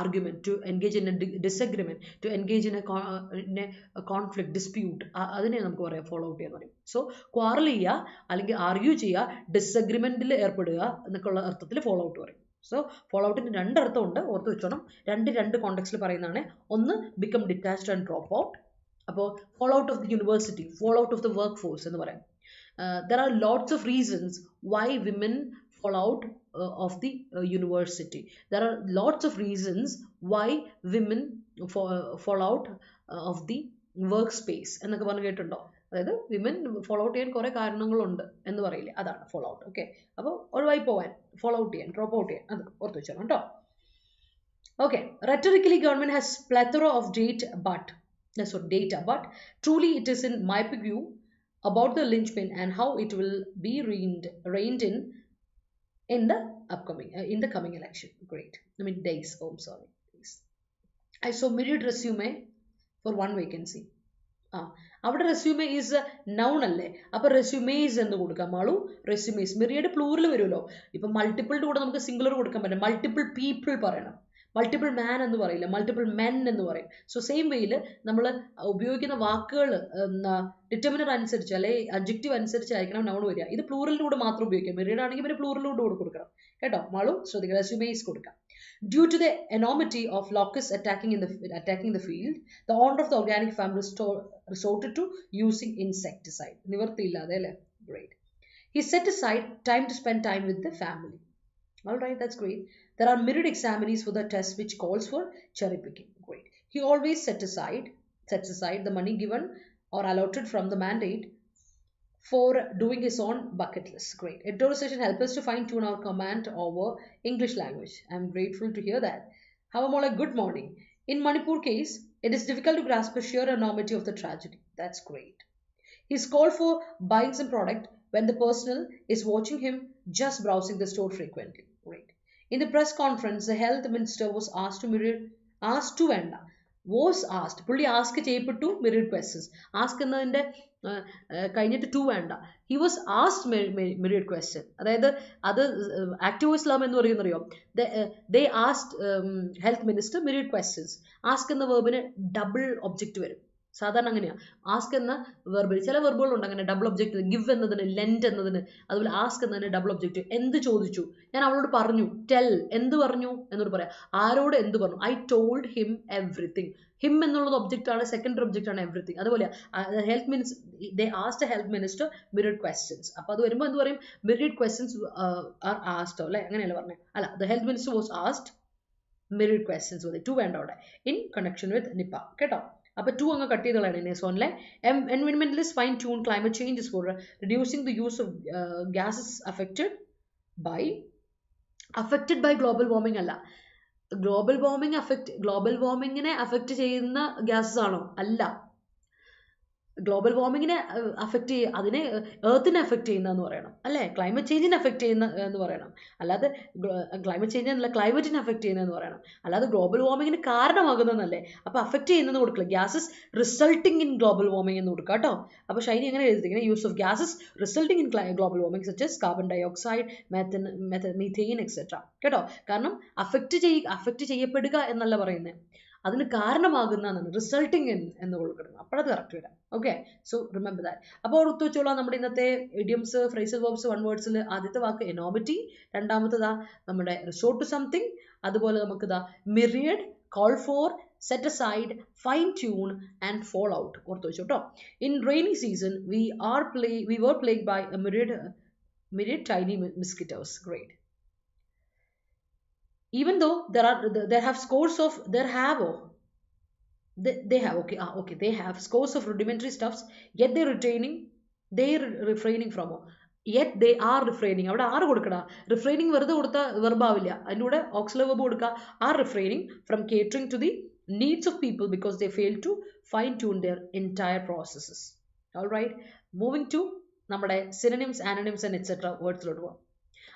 argument, to engage in a disagreement, to engage in a conflict, dispute, അതിനെ നമുക്ക് പറയാം ഫോളോ ഔട്ട് ചെയ്യാന്ന് പറയും. സോ ക്വാറൽ ചെയ്യുക അല്ലെങ്കിൽ ആർഗ്യൂ ചെയ്യുക, ഡിസഗ്രിമെന്റിൽ ഏർപ്പെടുക എന്നൊക്കെയുള്ള അർത്ഥത്തിൽ ഫോളോ ഔട്ട് പറയും. സോ ഫോളോ ഔട്ടിന് രണ്ടർത്ഥമുണ്ട്, ഓർത്ത് വെച്ചോണം. രണ്ട് കോണ്ടെക്സ്റ്റിൽ പറയുന്നതാണ്. ഒന്ന് become detached and drop out. അപ്പോൾ follow out of the university, follow out of the work force എന്ന് പറയാം. There are lots of reasons why women fall out of the university. There are lots of reasons why women fall out of the workspace എന്നൊക്കെ പറഞ്ഞു കേട്ടിട്ടുണ്ടോ? അതായത് women follow out ചെയ്യാൻ കുറേ കാരണങ്ങളുണ്ട് എന്ന് പറയില്ലേ, അതാണ് ഫോളോ ഔട്ട്. ഓക്കെ, അപ്പോൾ ഒഴിവായി പോവാൻ ഫോളോ ഔട്ട് ചെയ്യാൻ, ഡ്രോപ്പ് ഔട്ട് ചെയ്യാൻ, അത് ഓർത്ത് വെച്ചോണം കേട്ടോ. Okay, rhetorically government has plethora of data, but truly it is in my view about the linchpin and how it will be reined in the coming election. Days. I saw myriad resume for one vacancy. അവിടെ resume is noun അല്ലേ, അപ്പോൾ resumes എന്ന് കൊടുക്കാം. Malu resumes, myriad plural വരുമല്ലോ. ഇപ്പം മൾട്ടിപ്പിളിൻ്റെ കൂടെ നമുക്ക് singular കൊടുക്കാൻ പറ്റില്ല, മൾട്ടിപ്പിൾ പീപ്പിൾ പറയണം, മൾട്ടിപ്പിൾ മാൻ എന്ന് പറയില്ല, മൾട്ടിപ്പിൾ മെൻ എന്ന് പറയും. സോ സെയിം വേയിൽ നമ്മൾ ഉപയോഗിക്കുന്ന വാക്കുകൾ ഡിറ്റർമിനർ അനുസരിച്ച് അല്ലെങ്കിൽ അഡ്ജക്റ്റീവ് അനുസരിച്ചായിരിക്കണം നൗൺ വരിക. ഇത് പ്ലൂറലിലൂടെ മാത്രം ഉപയോഗിക്കാം, മിറിയഡ് ആണെങ്കിൽ പിന്നെ പ്ലൂറലിലൂടെ കൊടുക്കണം കേട്ടോ. മാളു ശ്രദ്ധിക്കുക, റെസ്യൂമേസ് കൊടുക്കാം. Due to the enormity of locusts attacking the field, the owner of the organic farm resorted to using insecticide. നിവർത്തിയില്ലാതെ അല്ലേ? Great. He set aside time to spend time with the family. All right, that's great. There are myriad examinees for the test which calls for cherry picking. Great. He always sets aside the money given or allotted from the mandate for doing his own bucket list. Great. Editorial session helps us to fine tune our command over English language. I'm grateful to hear that. Have a more like good morning. In Manipur case, it is difficult to grasp the sheer enormity of the tragedy. That's great. He's called for buying some product when the personnel is watching him just browsing the store frequently. Great. In the press conference, the health minister was asked to വേണ്ട was asked പുള്ളി ask ചെയ്യപ്പെട്ടു myriad questions ask എന്നതിന്റെ കഴിഞ്ഞിട്ട് to വേണ്ട he was asked myriad question അതായത് അത് active voice ലാം എന്ന് പറയുന്നറിയോ they asked health minister myriad questions ask എന്ന verb-ന് double object വരും സാധാരണ അങ്ങനെയാണ് ആസ്ക് എന്ന വെർബിൽ ചില വെർബുകളുണ്ട് അങ്ങനെ ഡബിൾ ഒബ്ജക്റ്റ് ഗിവ് എന്നതിന് ലെൻഡ് എന്നതിന് അതുപോലെ ആസ്ക് എന്നതിന് ഡബിൾ ഒബ്ജക്റ്റ് എന്ത് ചോദിച്ചു ഞാൻ അവളോട് പറഞ്ഞു ടെൽ എന്ത് പറഞ്ഞു എന്നോട് പറയാം ആരോട് എന്ത് പറഞ്ഞു I told him everything him എന്നുള്ളത് ഒബ്ജക്റ്റ് ആണ് സെക്കൻഡറി ഒബ്ജക്റ്റ് ആണ് എവറിത്തിങ് അതുപോലെ ഹെൽത്ത് മിനിസ്റ്റർ ദേ ആസ്ക്ഡ് ഹെൽത്ത് മിനിസ്റ്റർ മിറഡ് ക്വസ്റ്റ്യൻസ് അപ്പോൾ അത് വരുമ്പോൾ എന്ത് പറയും മിറഡ് ക്വസ്റ്റ്യൻസ് ആർ ആസ്ക്ഡ് അല്ലേ അങ്ങനെയല്ല പറഞ്ഞത് അല്ല the health minister was asked myriad questions മതി ടു വേണ്ട അവിടെ ഇൻ കണക്ഷൻ വിത്ത് നിപ്പ കേട്ടോ അപ്പോൾ ടു അങ്ങ് കട്ട് ചെയ്ത് കളയണം സോണിലെ environmentalists fine tune climate changes for reducing the use of gases affected by global warming അല്ല ഗ്ലോബൽ വാർമിങ്ങിനെ അഫക്റ്റ് ചെയ്യുന്ന ഗ്യാസസ് ആണോ അല്ല ഗ്ലോബൽ വാർമിങ്ങിനെ അഫക്റ്റ് ചെയ്യുക അതിനെ എർത്തിനെ അഫക്റ്റ് ചെയ്യുന്നതെന്ന് പറയണം അല്ലേ ക്ലൈമറ്റ് ചേഞ്ചിനെ അഫക്റ്റ് ചെയ്യുന്ന എന്ന് പറയണം അല്ലാതെ ക്ലൈമറ്റ് ചേഞ്ച് എന്നല്ല ക്ലൈമറ്റിനെ അഫക്റ്റ് ചെയ്യുന്നതെന്ന് പറയണം അല്ലാതെ ഗ്ലോബൽ വാർമിങ്ങിന് കാരണമാകുന്നതെന്നല്ലേ അപ്പോൾ അഫക്റ്റ് ചെയ്യുന്നതെന്ന് കൊടുക്കില്ല gases resulting in global warming എന്ന് കൊടുക്കുക കേട്ടോ അപ്പോൾ ഷൈനി എങ്ങനെ എഴുതിയിരിക്കുന്നത് use of gases resulting in global warming such as carbon dioxide methane etcetera കേട്ടോ കാരണം അഫക്റ്റ് ചെയ്യപ്പെടുക എന്നല്ല പറയുന്നത് അതിന് കാരണമാകുന്നതാണ് റിസൾട്ടിങ് എന്ന് കൊടുക്കണം അപ്പോഴത് കറക്റ്റ് വരാം ഓക്കെ സോ റിമെമ്പർ ദാറ്റ് അപ്പോൾ ഓർത്ത് വെച്ചോളാം നമ്മുടെ ഇന്നത്തെ ഇഡിയംസ് ഫ്രേസൽ വേർബ്സ് വൺ വേർഡ്സിൽ ആദ്യത്തെ വാക്ക് എനോമിറ്റി രണ്ടാമത്തേതാ നമ്മുടെ റിസോർട്ട് ടു സംതിങ് അതുപോലെ നമുക്കിതാ myriad call for set aside fine tune and fall out ഓർത്ത് വെച്ചു കേട്ടോ in rainy season we were plagued by myriad tiny mosquitoes great even though they have scores of rudimentary stuffs yet they refraining from yet they are refraining അവിടെ ആറ് കൊടുക്കടാ റിഫ്രെയിനിങ് വെറുതെ കൊടുത്ത വെർബാവില്ല അതിലൂടെ auxiliary verb കൊടുക്കുക are refraining from catering to the needs of people because they fail to fine tune their entire processes all right moving to നമ്മുടെ synonyms antonyms and etc വേർഡ്സിലോട്ട് പോകാം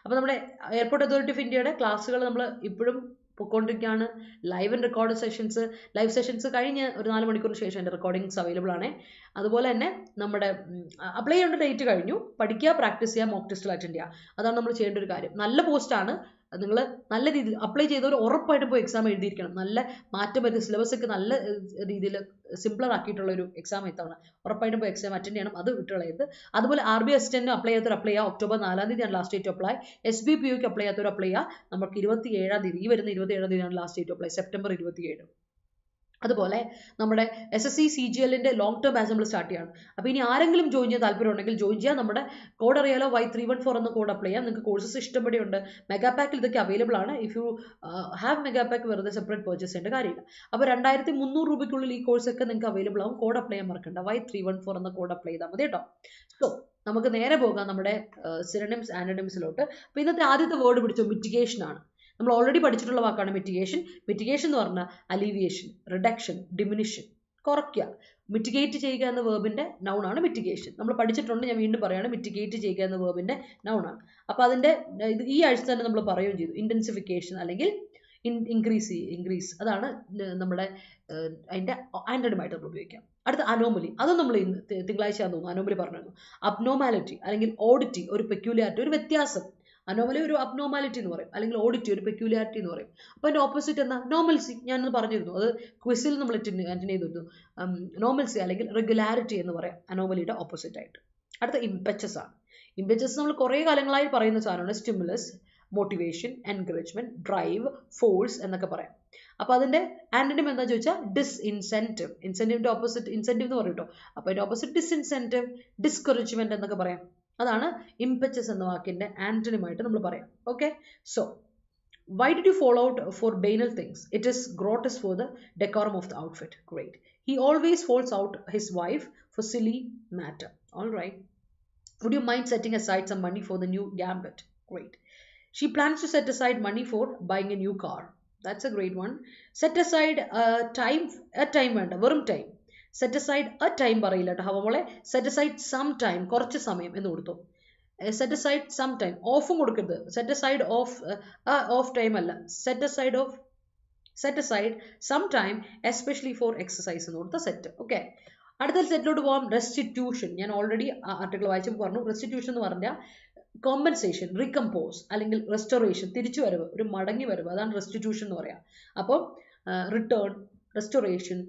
അപ്പോൾ നമ്മുടെ എയർപോർട്ട് അതോറിറ്റി ഓഫ് ഇന്ത്യയുടെ ക്ലാസ്സുകൾ നമ്മൾ ഇപ്പോഴും പൊയ്ക്കൊണ്ടിരിക്കുകയാണ് live and record live sessions കഴിഞ്ഞ് ഒരു 4 മണിക്കൂറിന് ശേഷം എൻ്റെ റെക്കോർഡിങ്സ് അവൈലബിൾ ആണ് അതുപോലെ തന്നെ നമ്മുടെ അപ്ലൈ ചെയ്യേണ്ട ഡേറ്റ് കഴിഞ്ഞു പഠിക്കുക പ്രാക്ടീസ് ചെയ്യുക മോക്ക് ടെസ്റ്റിൽ അറ്റൻഡ് ചെയ്യുക അതാണ് നമ്മൾ ചെയ്യേണ്ട ഒരു കാര്യം നല്ല പോസ്റ്റാണ് നിങ്ങൾ നല്ല രീതിയിൽ അപ്ലൈ ചെയ്തവർ ഉറപ്പായിട്ടും പോയി എക്സാം എഴുതിയിരിക്കണം നല്ല മാറ്റം വരുന്ന സിലബസ് ഒക്കെ നല്ല രീതിയിൽ സിംപ്ലർ ആക്കിയിട്ടുള്ള ഒരു എക്സാം ഇത്തവണ ഉറപ്പായിട്ടും പോയി എക്സാം അറ്റൻഡ് ചെയ്യണം അത് വിട്ടുകളയരുത് അതുപോലെ RB അസിസ്റ്റന്റിന് അപ്ലൈ ചെയ്യാത്തവർ അപ്ലൈ ചെയ്യുക ഒക്ടോബർ 4-ാം തീയതിയാണ് ലാസ്റ്റ് ഡേറ്റ് അപ്ലൈ SBPOക്ക് അപ്ലൈ ചെയ്യാത്തവർ അപ്ലൈ ചെയ്യുക നമുക്ക് 27-ാം തീയതി ഈ വരുന്ന 27-ാം തീയതിയാണ് ലാസ്റ്റ് ഡേറ്റ് അപ്ലൈ സെപ്റ്റംബർ 27 അതുപോലെ നമ്മുടെ SSC CGLന്റെ ലോങ് ടേം ബാച്ച് നമ്മൾ സ്റ്റാർട്ട് ചെയ്യണം അപ്പോൾ ഇനി ആരെങ്കിലും ജോയിൻ ചെയ്യാൻ താല്പര്യം ഉണ്ടെങ്കിൽ ജോയിൻ ചെയ്യാം നമ്മുടെ കോഡ് അറിയാലോ Y314 എന്ന കോഡ് അപ്ലൈ ചെയ്യാം നിങ്ങൾക്ക് കോഴ്സസ് ഇഷ്ടംപടി ഉണ്ട് മെഗാ പാക്കിൽ ഇതൊക്കെ അവൈലബിൾ ആണ് if you have mega pack വെറുതെ സെപ്പറേറ്റ് പർച്ചേസ് ചെയ്യേണ്ട കാര്യമില്ല അപ്പോൾ 2300 രൂപയ്ക്കുള്ളിൽ ഈ കോഴ്സൊക്കെ നിങ്ങൾക്ക് അവൈലബിൾ ആവും കോഡ് അപ്ലൈ ചെയ്യാൻ മറക്കണ്ട Y314 എന്ന കോഡ് അപ്ലൈ ചെയ്താൽ മതി കേട്ടോ സോ നമുക്ക് നേരെ പോകാം നമ്മുടെ സിനോണിംസ് ആന്റണിംസിലോട്ട് അപ്പോൾ ഇന്നത്തെ ആദ്യത്തെ വേർഡ് പിടിച്ചോ മിറ്റിഗേഷൻ ആണ് നമ്മൾ ഓൾറെഡി പഠിച്ചിട്ടുള്ള വാക്കാണ് മിറ്റിഗേഷൻ എന്ന് പറഞ്ഞാൽ അലീവിയേഷൻ റിഡക്ഷൻ ഡിമിനിഷൻ കുറയ്ക്കുക മിറ്റിഗേറ്റ് ചെയ്യുക എന്ന വേർബിന്റെ നൗൺ ആണ് മിറ്റിഗേഷൻ നമ്മൾ പഠിച്ചിട്ടുണ്ട് ഞാൻ വീണ്ടും പറയാണ് മിറ്റിഗേറ്റ് ചെയ്യുക എന്ന വേർബിന്റെ നൗൺ ആണ് അപ്പോൾ അതിന്റെ ഈ ആഴ്ച തന്നെ നമ്മൾ പറയുകയും ചെയ്തു ഇന്റൻസിഫിക്കേഷൻ അല്ലെങ്കിൽ ഇൻക്രീസ് അതാണ് നമ്മുടെ അതിന്റെ ആന്റണിമായിട്ട് നമ്മൾ ഉപയോഗിക്കാം അടുത്ത അനോമലി അതും നമ്മൾ തിങ്കളാഴ്ച തോന്നുന്നു അനോമലി പറഞ്ഞു അബ്നോമാലിറ്റി അല്ലെങ്കിൽ ഓഡിറ്റി ഒരു പെക്യൂലിയാരിറ്റി ഒരു വ്യത്യാസം അനോമലി ഒരു അബ്നോമാലിറ്റി എന്ന് പറയും അല്ലെങ്കിൽ ഓഡിറ്റി ഒരു പെക്യൂലിയാരിറ്റി എന്ന് പറയും അപ്പോൾ അതിൻ്റെ ഓപ്പോസിറ്റ് എന്താ നോർമൽസി ഞാനത് പറഞ്ഞിരുന്നു അത് ക്വിസിൽ നമ്മൾ അറ്റൻഡ് ചെയ്തിരുന്നു നോർമൽസി അല്ലെങ്കിൽ റെഗുലാരിറ്റി എന്ന് പറയാം അനോമലിയുടെ ഓപ്പോസിറ്റ് ആയിട്ട് അടുത്ത ഇംപെച്ചസ് ആണ് ഇംപെച്ചസ് നമ്മൾ കുറേ കാലങ്ങളായി പറയുന്ന സാധനമാണ് stimulus motivation encouragement drive force എന്നൊക്കെ പറയാം അപ്പോൾ അതിന്റെ ആന്റണിം എന്താ ചോദിച്ചാൽ ഇൻസെന്റീവിന്റെ ഓപ്പോസിറ്റ് ഇൻസെന്റീവ് എന്ന് പറയും കേട്ടോ അപ്പോൾ അതിന്റെ ഓപ്പോസിറ്റ് ഡിസ്ഇൻസെന്റീവ് ഡിസ്കറേജ്മെന്റ് എന്നൊക്കെ പറയാം അതാണ് ഇംപെച്ചസ് എന്ന വാക്കിന്റെ ആന്റണിമായിട്ട് നമ്മൾ പറയാം okay so why did you fall out for banal things it is grotesque for the decorum of the outfit great he always falls out his wife for silly matter all right would you mind setting aside some money for the new gambit great she plans to set aside money for buying a new car That's a great one. Set aside time, a time വേണ്ട, വെറും time. Set aside a time പറയില്ല കേട്ടോ. അപ്പോൾ നമ്മളെ set aside some time, കുറച്ച് സമയം എന്ന് കൊടുത്തു. Set aside some time, ഓഫും കൊടുക്കരുത്. Set aside off time അല്ല. Set aside some time especially for exercise എന്ന് കൊടുത്ത സെറ്റ്. ഓക്കെ, അടുത്ത സെറ്റിലോട്ട് പോകാം. റെസ്റ്റിറ്റ്യൂഷൻ. ഞാൻ ഓൾറെഡി ആർട്ടിക്കിൾ വായിച്ചപ്പോൾ പറഞ്ഞു. റെസ്റ്റിറ്റ്യൂഷൻ എന്ന് പറഞ്ഞാൽ കോമ്പൻസേഷൻ, റീകമ്പോസ് അല്ലെങ്കിൽ റെസ്റ്റോറേഷൻ, തിരിച്ചു വരവ്, ഒരു മടങ്ങി വരവ്, അതാണ് റെസ്റ്റിറ്റ്യൂഷൻ എന്ന് പറയാം. അപ്പോൾ റിട്ടേൺ, റെസ്റ്റോറേഷൻ,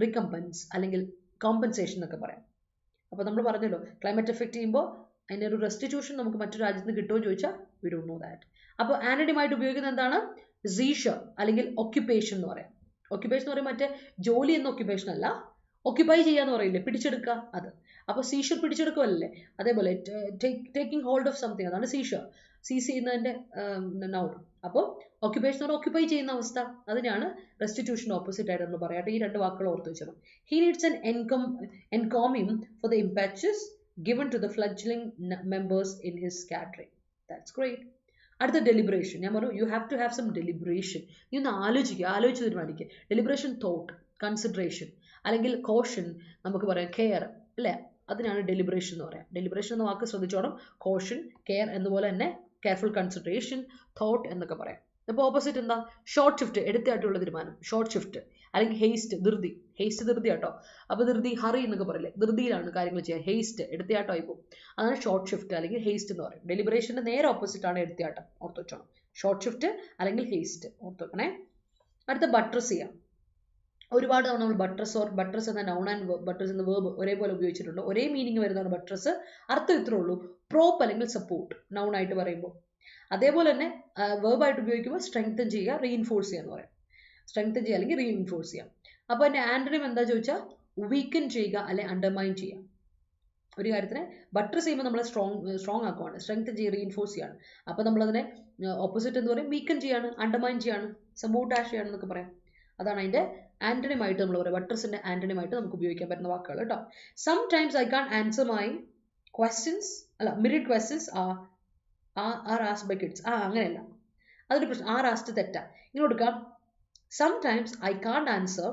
റീകമ്പൻസ് അല്ലെങ്കിൽ കോമ്പൻസേഷൻ എന്നൊക്കെ പറയാം. അപ്പോൾ നമ്മൾ പറഞ്ഞല്ലോ ക്ലൈമറ്റ് എഫക്റ്റ് ചെയ്യുമ്പോൾ അതിൻ്റെ ഒരു റെസ്റ്റിറ്റ്യൂഷൻ നമുക്ക് മറ്റു രാജ്യത്ത് നിന്ന് കിട്ടുമോ ചോദിച്ചാൽ വി ഡോണ്ട് നോ ദാറ്റ്. അപ്പോൾ ആന്റണിമായിട്ട് ഉപയോഗിക്കുന്നത് എന്താണ്? സീഷർ അല്ലെങ്കിൽ ഒക്യുപ്പേഷൻ എന്ന് പറയാം. ഒക്യുപ്പേഷൻ എന്ന് പറയുമ്പോൾ മറ്റേ ജോലി എന്ന ഒക്യുപ്പേഷൻ അല്ല, ഒക്യുപ്പൈ ചെയ്യാന്ന് പറയില്ലേ, പിടിച്ചെടുക്കുക, അത്. അപ്പോൾ സീഷർ പിടിച്ചെടുക്കുമല്ലേ, അതേപോലെ ടേക്കിംഗ് ഹോൾഡ് ഓഫ് സംതിങ്, അതാണ് സീഷർ, സീസ് ചെയ്യുന്നതിൻ്റെ നൗൺ. അപ്പോൾ ഒക്യുപ്പേഷൻ എന്ന് ഓക്യുപ്പൈ ചെയ്യുന്ന അവസ്ഥ, അതിനാണ് റെസ്റ്റിറ്റ്യൂഷൻ ഓപ്പോസിറ്റ് ആയിട്ട് നമ്മൾ പറയാട്ടെ. ഈ രണ്ട് വാക്കുകൾ ഓർത്ത് വെച്ചണം. He needs an encomium for the impetus given to the fledgling members in his scattering. That's great. അടുത്ത ഡെലിബറേഷൻ. ഞാൻ പറഞ്ഞു you have to have some deliberation. നീ ഒന്ന് ആലോചിച്ച് തീരുമാനിക്കുക. ഡെലിബറേഷൻ തോട്ട്, കൺസിഡറേഷൻ അല്ലെങ്കിൽ കോഷൻ, നമുക്ക് പറയാം കെയർ അല്ലേ, അതിനാണ് ഡെലിബറേഷൻ എന്ന് പറയാം. ഡെലിബറേഷൻ എന്ന വാക്ക് ശ്രദ്ധിച്ചോണം. കോഷൻ, കെയർ എന്നതുപോലെ തന്നെ കെയർഫുൾ കൺസിഡറേഷൻ, തോട്ട് എന്നൊക്കെ പറയാം. അപ്പോൾ ഓപ്പോസിറ്റ് എന്താ? ഷോർട്ട് ഷിഫ്റ്റ്, എടുത്തായിട്ടുള്ള തീരുമാനം, ഷോർട്ട് ഷിഫ്റ്റ് അല്ലെങ്കിൽ ഹേസ്റ്റ്, ധൃതി. ഹേസ്റ്റ് ധൃതി കേട്ടോ. അപ്പോൾ ധൃതി, ഹറി എന്നൊക്കെ പറയില്ലേ, ധൃതിയിലാണ് കാര്യങ്ങൾ ചെയ്യുക. ഹേസ്റ്റ് എടുത്തിയാട്ടമായി പോകും, അതാണ് ഷോർട്ട് ഷിഫ്റ്റ് അല്ലെങ്കിൽ ഹേസ്റ്റ് എന്ന് പറയും. ഡെലിബറേഷൻ്റെ നേരെ ഓപ്പോസിറ്റ് ആണ് എടുത്തിയാട്ടം, ഓർത്ത് വെച്ചോണം. ഷോർട്ട് ഷിഫ്റ്റ് അല്ലെങ്കിൽ ഹേസ്റ്റ് ഓർത്ത് വെക്കണേ. അടുത്ത ബട്രസ് ചെയ്യാം. ഒരുപാട് തവണ നമ്മൾ ബട്രസ് എന്ന നൗൺ ആൻഡ് ബട്രസ് എന്ന വേർബ് ഒരേപോലെ ഉപയോഗിച്ചിട്ടുണ്ട്. ഒരേ മീനിങ് വരുന്നതാണ് ബട്രസ്. അർത്ഥം ഇത്രേ ഉള്ളൂ, പ്രോപ്പ് അല്ലെങ്കിൽ സപ്പോർട്ട് നൗൺ ആയിട്ട് പറയുമ്പോൾ. അതേപോലെ തന്നെ വേർബായിട്ട് ഉപയോഗിക്കുമ്പോൾ സ്ട്രെങ്തൻ ചെയ്യുക, റീഇൻഫോഴ്സ് ചെയ്യുക എന്ന് പറയാം. സ്ട്രെങ്തൻ ചെയ്യുക അല്ലെങ്കിൽ റീഇൻഫോഴ്സ് ചെയ്യാം. അപ്പോൾ എൻ്റെ ആന്റണിം എന്താ ചോദിച്ചാൽ വീക്കൻ ചെയ്യുക അല്ലെ അണ്ടർമൈൻ ചെയ്യുക. ഒരു കാര്യത്തിനെ ബട്രസ് ചെയ്യുമ്പോൾ നമ്മൾ സ്ട്രോങ് ആക്കുവാണ്, സ്ട്രെങ്തൻ ചെയ്യുക, റീഇൻഫോഴ്സ് ചെയ്യാണ്. അപ്പോൾ നമ്മളതിനെ ഓപ്പോസിറ്റ് എന്ന് പറയും വീക്കൻ ചെയ്യാണ്, അണ്ടർമൈൻ ചെയ്യാണ്, സബോട്ടാഷ് ചെയ്യാണ് എന്നൊക്കെ പറയാം. അതാണ് അതിൻ്റെ ആന്റണിമായിട്ട് നമ്മൾ പറയാം. ബട്രസിൻ്റെ ആന്റണിമായിട്ട് നമുക്ക് ഉപയോഗിക്കാൻ പറ്റുന്ന വാക്കുകൾ കേട്ടോ. Sometimes I can't answer my questions, അല്ല myriad questions are asked by kids. അങ്ങനെയല്ല, അതൊരു പ്രശ്നം. ആർ ആസ്ക്ഡ് തെറ്റാ. ഇങ്ങനെ കൊടുക്കാം. Sometimes I can't answer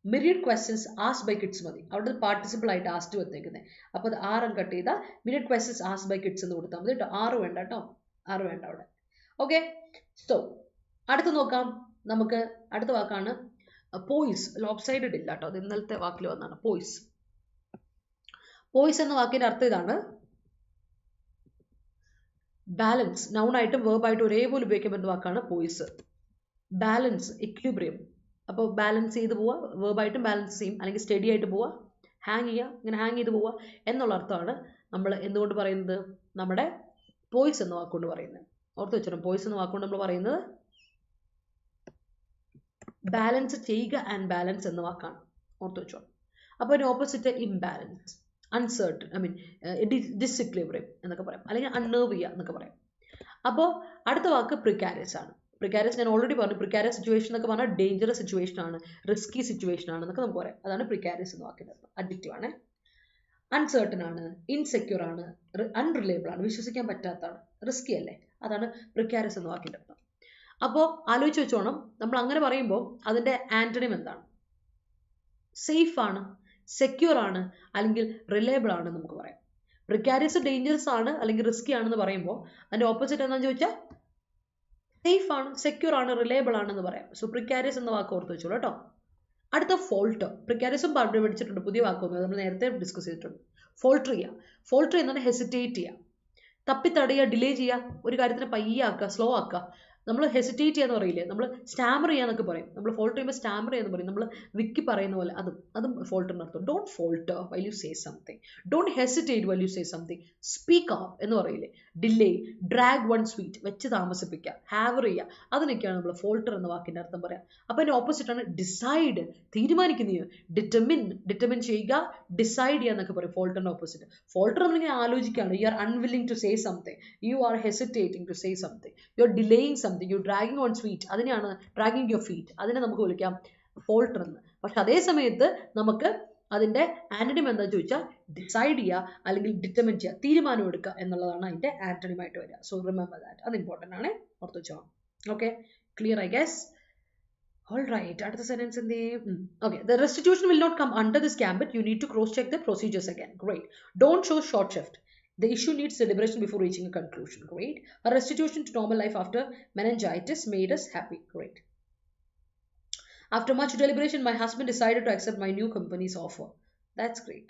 myriad questions asked by kids മതി. അവിടെ പാർട്ടിസിപ്പിൾ ആയിട്ട് ആസ്ക്ഡ് വന്നേക്കുന്നത്. അപ്പോൾ അത് ആറും കട്ട് ചെയ്താൽ മിറിഡ് ക്വസ്റ്റ്യൻസ് ആസ്ക്ഡ് ബൈ കിഡ്സ് എന്ന് കൊടുത്താൽ മതി കേട്ടോ. ആറ് വേണ്ട കേട്ടോ, ആറ് വേണ്ട അവിടെ. ഓക്കെ, സോ അടുത്ത് നോക്കാം. നമുക്ക് അടുത്ത വാക്കാണ് പോയിസ്. ലോപ്പ് സൈഡഡ് ഇല്ല കേട്ടോ, അത് ഇന്നലത്തെ വാക്കിൽ വന്നാണ് പോയിസ്. പോയിസ് എന്ന വാക്കിൻ്റെ അർത്ഥം ഇതാണ്: ബാലൻസ്. നൗണായിട്ടും വേർബായിട്ടും ഒരേപോലെ ഉപയോഗിക്കാൻ പറ്റുന്ന വാക്കാണ് പോയിസ്. Balance, equilibrium. അപ്പോൾ ബാലൻസ് ചെയ്ത് പോവുക, വേർബായിട്ടും ബാലൻസ് ചെയ്യും, അല്ലെങ്കിൽ സ്റ്റഡി ആയിട്ട് പോവുക, ഹാങ് ചെയ്യുക, ഇങ്ങനെ ഹാങ് ചെയ്ത് പോവുക എന്നുള്ള അർത്ഥമാണ് നമ്മൾ എന്തുകൊണ്ട് പറയുന്നത്, നമ്മുടെ പോയിസ് എന്ന വാക്കുകൊണ്ട് പറയുന്നത്. ഓർത്ത് വെച്ചോണം, പോയിസ് എന്ന വാക്കുകൊണ്ട് നമ്മൾ പറയുന്നത് ബാലൻസ് ചെയ്യുക ആൻഡ് ബാലൻസ് എന്ന വാക്കാണ്. ഓർത്ത് വെച്ചോണം. അപ്പോൾ അതിന് ഓപ്പോസിറ്റ് ഇംബാലൻസ്, അൺസർട്ടൺ, ഡിസിക്ലിബ്രിയം എന്നൊക്കെ പറയാം, അല്ലെങ്കിൽ അൺനേർവ് ചെയ്യുക എന്നൊക്കെ പറയാം. അപ്പോൾ അടുത്ത വാക്ക് പ്രിക്കാരിയസ് ആണ്. പ്രിക്കാരിയസ് ഞാൻ ഓൾറെഡി പറഞ്ഞു. പ്രിക്കാരിയസ് സിറ്റുവേഷൻ എന്നൊക്കെ പറഞ്ഞാൽ ഡേഞ്ചറസ് സിറ്റുവേഷൻ ആണ്, റിസ്കി സിറ്റുവേഷൻ ആണ് എന്നൊക്കെ നമുക്ക് പറയാം. അതാണ് പ്രിക്കാരിയസ് എന്ന വാക്കിൻ്റെ അർത്ഥം. അഡ്ജക്റ്റീവ് ആണ്. അൺസർട്ടൺ ആണ്, ഇൻസെക്യൂർ ആണ്, അൺറിലയബിൾ ആണ്, വിശ്വസിക്കാൻ പറ്റാത്തതാണ്, റിസ്കി അല്ലേ, അതാണ് പ്രിക്കാരിയസ് എന്ന വാക്കിൻ്റെ അർത്ഥം. അപ്പോൾ ആലോചിച്ച് വെച്ചോണം, നമ്മൾ അങ്ങനെ പറയുമ്പോൾ അതിൻ്റെ ആന്റണിം എന്താണ്? സേഫ് ആണ്, സെക്യൂർ ആണ്, അല്ലെങ്കിൽ റിലയബിൾ ആണ് നമുക്ക് പറയാം. പ്രിക്കാരിയസ് ഡേഞ്ചറസ് ആണ് അല്ലെങ്കിൽ റിസ്കി ആണെന്ന് പറയുമ്പോൾ അതിൻ്റെ ഓപ്പോസിറ്റ് എന്താണെന്ന് ചോദിച്ചാൽ സേഫ് ആണ്, സെക്യൂർ ആണ്, റിലയബിൾ ആണെന്ന് പറയാം. സോ പ്രിക്കാരിയസ് എന്ന വാക്ക് ഓർത്ത് വെച്ചോളൂ കേട്ടോ. അടുത്ത ഫോൾട്ടർ. പ്രിക്കാരിയസും പഠിച്ചിട്ടുണ്ട്, പുതിയ വാക്കൊന്നും നമ്മൾ നേരത്തെ ഡിസ്കസ് ചെയ്തിട്ടുണ്ട്. ഫോൾട്ടർ ചെയ്യുക. ഫോൾട്ടർ ചെയ്യുന്നത് ഹെസിറ്റേറ്റ് ചെയ്യുക, തപ്പിത്തടയുക, ഡിലേ ചെയ്യുക, ഒരു കാര്യത്തിന് പയ്യെ ആക്കുക, സ്ലോ ആക്കുക. നമ്മൾ ഹെസിറ്റേറ്റ് ചെയ്യാന്ന് പറയില്ലേ, നമ്മൾ സ്റ്റാമർ ചെയ്യാന്നൊക്കെ പറയും. നമ്മൾ ഫോൾട്ടർ ചെയ്യുമ്പോൾ സ്റ്റാമർ ചെയ്യാന്ന് പറയും, നമ്മൾ വിക്കി പറയുന്ന പോലെ. അതും ഫോൾട്ടറിന് അർത്ഥം. Don't falter while you say something, don't hesitate while you say something, speak up എന്ന് പറയില്ലേ. ഡിലേ, ഡ്രാഗ് വൺ സ്വീറ്റ്, വെച്ച് താമസിപ്പിക്കുക, ഹാവർ ചെയ്യുക, അതിനൊക്കെയാണ് നമ്മൾ ഫോൾട്ടർ എന്ന വാക്കിൻ്റെ അർത്ഥം പറയാം. അപ്പോൾ അതിൻ്റെ ഓപ്പോസിറ്റ് ആണ് ഡിസൈഡ്, തീരുമാനിക്കുന്നതിന്. ഡിറ്റർമിൻ ചെയ്യുക, ഡിസൈഡ് ചെയ്യുക എന്നൊക്കെ പറയും ഫോൾട്ടറിൻ്റെ ഓപ്പോസിറ്റ്. ഫോൾട്ടർ നമ്മളിങ്ങനെ ആലോചിക്കുകയാണ്. You are unwilling to say something, you are hesitating to say something, you are delaying something, you dragging on sweet, അതിനെയാണ് ഡ്രാഗിങ് യുവർ ഫീറ്റ്, അതിനെ നമുക്ക് വിളിക്കാം ഫോൾട്ടർ എന്ന്. പക്ഷെ അതേ സമയത്ത് നമുക്ക് അതിൻ്റെ ആന്റണിം എന്താ ചോദിച്ചാൽ ഡിസൈഡ് ചെയ്യുക അല്ലെങ്കിൽ ഡിറ്റർമിൻ ചെയ്യുക, തീരുമാനം എടുക്കുക എന്നുള്ളതാണ് അതിൻ്റെ ആന്റണിമായിട്ട് വരിക. സോ റിമെമ്പർ ദാറ്റ്, അത് ഇമ്പോർട്ടൻ്റ് ആണ്, ഓർത്ത് വെച്ചോളാം. Okay, Clear, I guess. All right. அடுத்த sentence in the okay. The restitution will not come under this gambit. You need to cross-check the procedures again. Great. Don't show short shift. The issue needs deliberation before reaching a conclusion. Great. A restitution to normal life after meningitis made us happy. Great. After much deliberation, my husband decided to accept my new company's offer. That's great.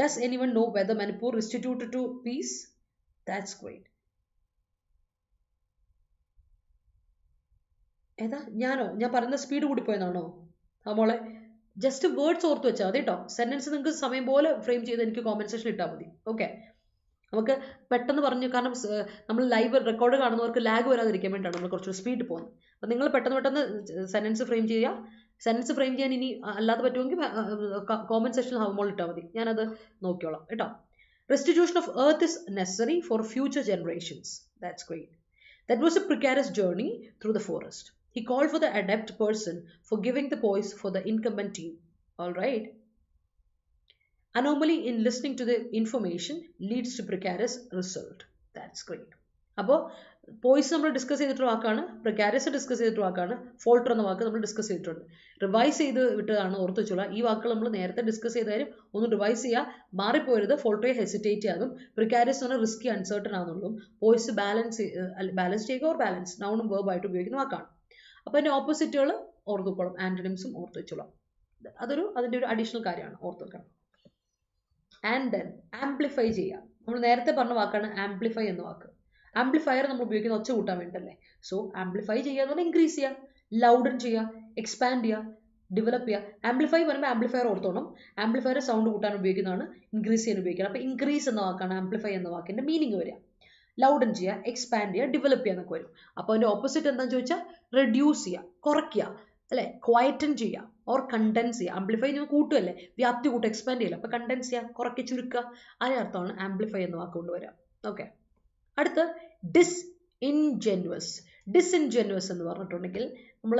Does anyone know whether Manipur restituted to peace? That's great. ഏതാ ഞാൻ പറയുന്ന speed കൂടി പോയതാണോ മോളെ? Just words ഓർത്ത് വെച്ചാൽ മതി കേട്ടോ. സെന്റൻസ് നിങ്ങൾക്ക് സമയം പോലെ ഫ്രെയിം ചെയ്ത് എനിക്ക് കോമന്റ് സെക്ഷനിൽ ഇട്ടാൽ മതി. ഓക്കെ, നമുക്ക് പെട്ടെന്ന് പറഞ്ഞു, കാരണം നമ്മൾ ലൈവ് റെക്കോർഡ് കാണുന്നവർക്ക് ലാഗ് വരാതിരിക്കാൻ വേണ്ടിയിട്ടാണ് നമ്മൾ കുറച്ചുകൂടി സ്പീഡ് പോകുന്നത്. അപ്പം നിങ്ങൾ പെട്ടെന്ന് സെന്റൻസ് ഫ്രെയിം ചെയ്യുക. സെന്റൻസ് ഫ്രെയിം ചെയ്യാൻ ഇനി അല്ലാതെ പറ്റുമെങ്കിൽ കോമന്റ് സെക്ഷനിൽ മോൾ ഇട്ടാൽ മതി, ഞാനത് നോക്കിയോളാം കേട്ടോ. Restitution of earth is necessary for future generations. That's great. That was a precarious journey through the forest. He called for the adept person for giving the poise for the incumbent team. All right. Anomaly in listening to the information leads to precarious result. That's great. അപ്പോൾ Poisson നമ്മൾ discuss ചെയ്തിട്ടുള്ള വാക്കാണ്, പ്രിക്കാരിയസ് discuss ചെയ്തിട്ടുള്ള വാക്കാണ്, ഫോൾട്ടർ എന്ന വാക്ക് നമ്മൾ discuss ചെയ്തിട്ടുണ്ട്. Revise ചെയ്ത് വിട്ടതാണ്, ഓർത്ത് വെച്ചോളാം. ഈ വാക്കുകൾ നമ്മൾ നേരത്തെ ഡിസ്കസ് ചെയ്താലും ഒന്ന് റിവൈസ് ചെയ്യുക, മാറിപ്പോരുത്. ഫോൾട്ടറെ ഹെസിറ്റേറ്റ് ചെയ്യാതും, പ്രിക്കാരിയസ് എന്ന് പറഞ്ഞാൽ റിസ്കി അൺസർട്ടൺ ആണെന്നുള്ളതും, പോയിസ് ബാലൻസ് ചെയ്യുക, ഓർ ബാലൻസ് നൗണും വേർബായിട്ട് ഉപയോഗിക്കുന്ന വാക്കാണ്. അപ്പോൾ അതിൻ്റെ ഓപ്പോസിറ്റുകൾ ഓർത്തുക്കോളും, ആന്റണിംസും ഓർത്ത് വെച്ചോളാം. അതിൻ്റെ ഒരു അഡീഷണൽ കാര്യമാണ്, ഓർത്ത് വെക്കണം. ആൻഡ് ദെൻ ആംപ്ലിഫൈ ചെയ്യുക. നമ്മൾ നേരത്തെ പറഞ്ഞ വാക്കാണ് ആംപ്ലിഫൈ എന്ന വാക്ക്. ആംപ്ലിഫയർ നമ്മൾ ഉപയോഗിക്കുന്ന ഒച്ച കൂട്ടാൻ വേണ്ടല്ലേ. സോ ആംപ്ലിഫൈ ചെയ്യുക എന്ന് പറഞ്ഞാൽ ഇൻക്രീസ് ചെയ്യുക, ലൗഡൻ ചെയ്യുക, എക്സ്പാൻഡ് ചെയ്യുക, ഡെവലപ്പ് ചെയ്യുക. ആംപ്ലിഫൈ പറയുമ്പോൾ ആംപ്ലിഫയർ ഓർത്തോണം. ആംപ്ലിഫയർ സൗണ്ട് കൂട്ടാൻ ഉപയോഗിക്കുന്നതാണ്, ഇൻക്രീസ് ചെയ്യാൻ ഉപയോഗിക്കുന്നത്. അപ്പോൾ ഇൻക്രീസ് എന്ന വാക്കാണ് ആംപ്ലിഫൈ എന്ന വാക്കിൻ്റെ മീനിങ് വരിക. ലൗഡൻ ചെയ്യുക, എക്സ്പാൻഡ് ചെയ്യുക, ഡെവലപ്പ് ചെയ്യുക എന്നൊക്കെ വരും. അപ്പോൾ അതിൻ്റെ ഓപ്പോസിറ്റ് എന്താണെന്ന് ചോദിച്ചാൽ റെഡ്യൂസ് ചെയ്യുക, കുറയ്ക്കുക അല്ലേ, ക്വയറ്റൻ ചെയ്യുക, ഓർ കണ്ടൻസ് ചെയ്യുക. ആംപ്ലിഫൈ നിങ്ങൾ കൂട്ടുമല്ലേ, വ്യാപ്തി കൂട്ടുക, എക്സ്പാൻഡ് ചെയ്യില്ല. അപ്പോൾ കണ്ടൻസ് ചെയ്യുക, കുറയ്ക്കുക, ചുരുക്കുക. അതിൻ്റെ അർത്ഥമാണ് ആംപ്ലിഫൈ എന്ന വാക്ക് കൊണ്ടുവരിക. ഓക്കെ, അടുത്ത് ഡിസ്ഇൻജെന്വസ്. ഡിസ്ഇൻജെന്വസ് എന്ന് പറഞ്ഞിട്ടുണ്ടെങ്കിൽ നമ്മൾ